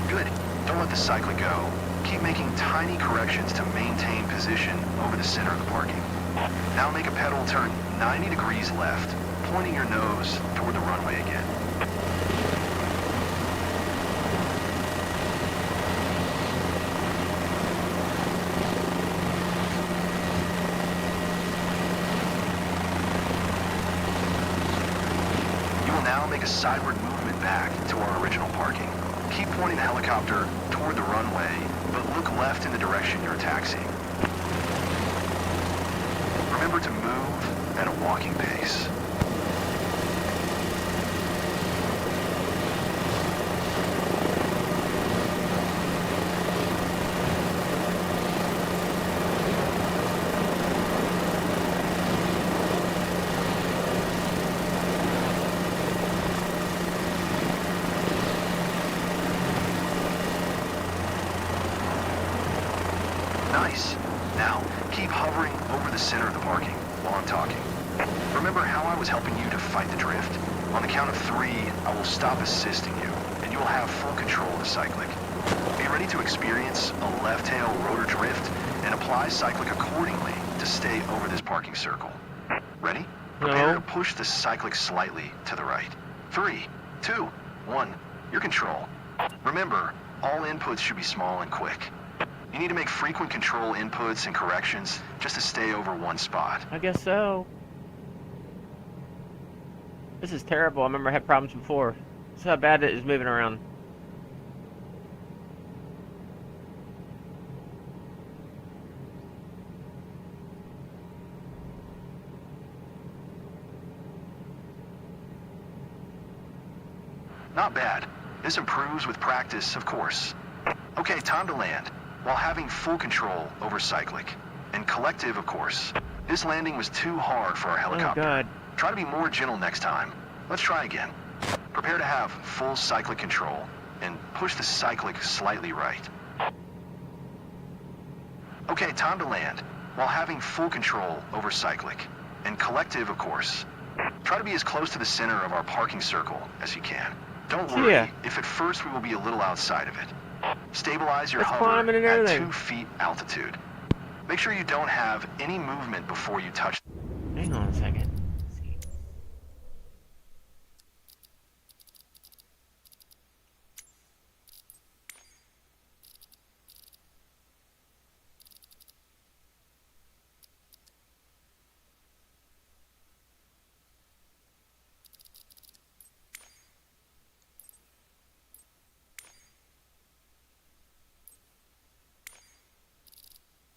Good. Don't let the cyclic go. Keep making tiny corrections to maintain position over the center of the parking. Now make a pedal turn 90 degrees left, pointing your nose toward the runway again. Now make a sideward movement back to our original parking. Keep pointing the helicopter toward the runway, but look left in the direction you're taxiing. Remember to move at a walking pace. Nice. Now, keep hovering over the center of the parking while I'm talking. Remember how I was helping you to fight the drift? On the count of 3, I will stop assisting you, and you will have full control of the cyclic. Be ready to experience a left-tail rotor drift and apply cyclic accordingly to stay over this parking circle. Ready? Prepare to push the cyclic slightly to the right. 3, 2, 1, your control. Remember, all inputs should be small and quick. You need to make frequent control inputs and corrections just to stay over one spot. I guess so. This is terrible. I remember I had problems before. This is how bad it is moving around. Not bad. This improves with practice, of course. Okay, time to land, while having full control over cyclic. And collective, of course. This landing was too hard for our helicopter. Oh, God. Try to be more gentle next time. Let's try again. Prepare to have full cyclic control, and push the cyclic slightly right. Okay, time to land, while having full control over cyclic. And collective, of course. Try to be as close to the center of our parking circle as you can. Don't worry if at first we will be a little outside of it. Stabilize your hover at 2 feet altitude. Make sure you don't have any movement before you touch. Hang on a second.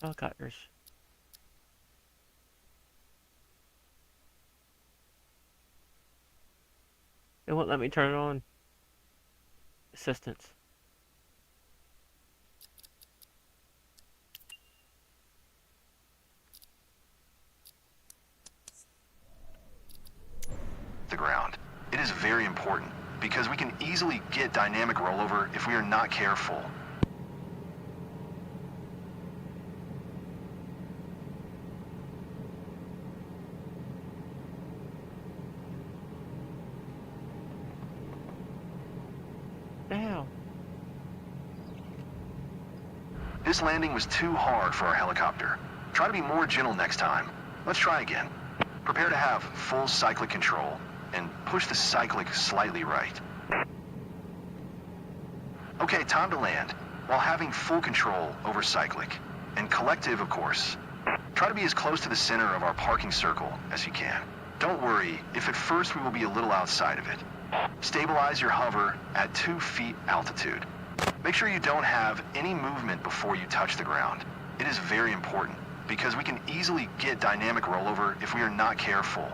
Helicopters. It won't let me turn it on. Assistance. The ground. It is very important because we can easily get dynamic rollover if we are not careful. Ow. This landing was too hard for our helicopter. Try to be more gentle next time. Let's try again. Prepare to have full cyclic control, and push the cyclic slightly right. Okay, time to land, while having full control over cyclic. And collective, of course. Try to be as close to the center of our parking circle as you can. Don't worry if at first we will be a little outside of it. Stabilize your hover at 2 feet altitude. Make sure you don't have any movement before you touch the ground. It is very important because we can easily get dynamic rollover if we are not careful.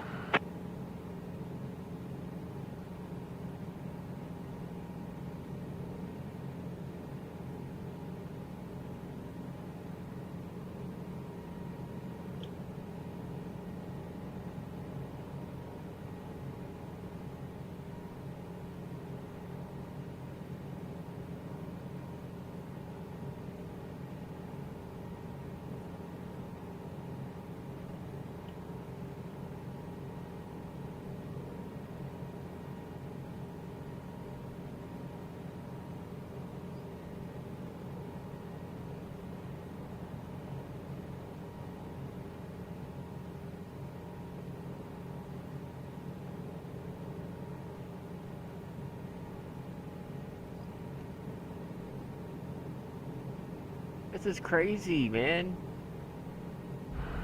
This is crazy, man.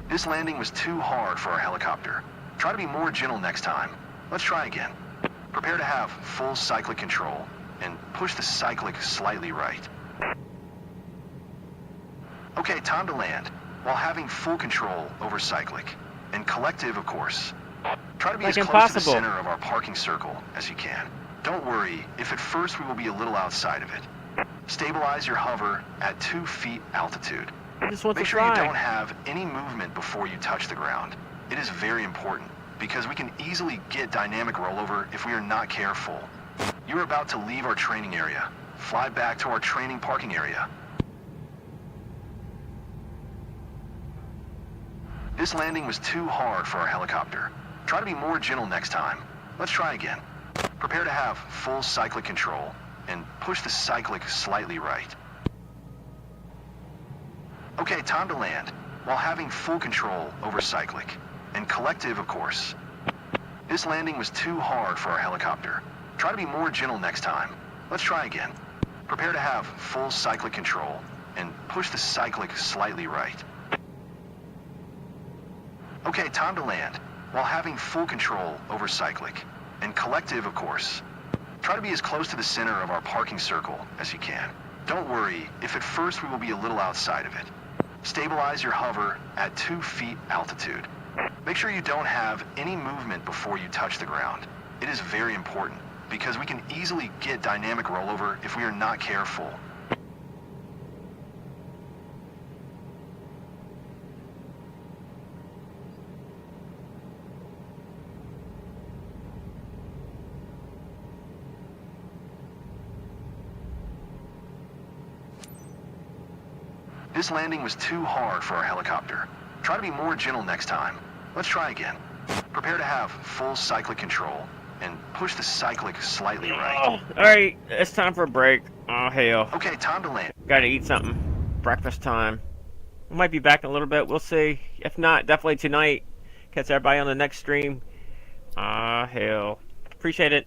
This landing was too hard for our helicopter. Try to be more gentle next time. Let's try again. Prepare to have full cyclic control, and push the cyclic slightly right. Okay, time to land, while having full control over cyclic. And collective, of course. Try to be as close to the center of our parking circle as you can. Don't worry if at first we will be a little outside of it. Stabilize your hover at 2 feet altitude. Make sure you don't have any movement before you touch the ground. It is very important because we can easily get dynamic rollover if we are not careful. You are about to leave our training area. Fly back to our training parking area. This landing was too hard for our helicopter. Try to be more gentle next time. Let's try again. Prepare to have full cyclic control, and push the cyclic slightly right. Okay, time to land, while having full control over cyclic. And collective, of course. This landing was too hard for our helicopter. Try to be more gentle next time. Let's try again. Prepare to have full cyclic control, and push the cyclic slightly right. Okay, time to land, while having full control over cyclic. And collective, of course. Try to be as close to the center of our parking circle as you can. Don't worry if at first we will be a little outside of it. Stabilize your hover at 2 feet altitude. Make sure you don't have any movement before you touch the ground. It is very important because we can easily get dynamic rollover if we are not careful. This landing was too hard for our helicopter. Try to be more gentle next time. Let's try again. Prepare to have full cyclic control, and push the cyclic slightly right. Oh, alright, it's time for a break. Oh, hell. Okay, time to land. Gotta eat something. Breakfast time. We might be back in a little bit, we'll see. If not, definitely tonight. Catch everybody on the next stream. Ah, hell. Appreciate it.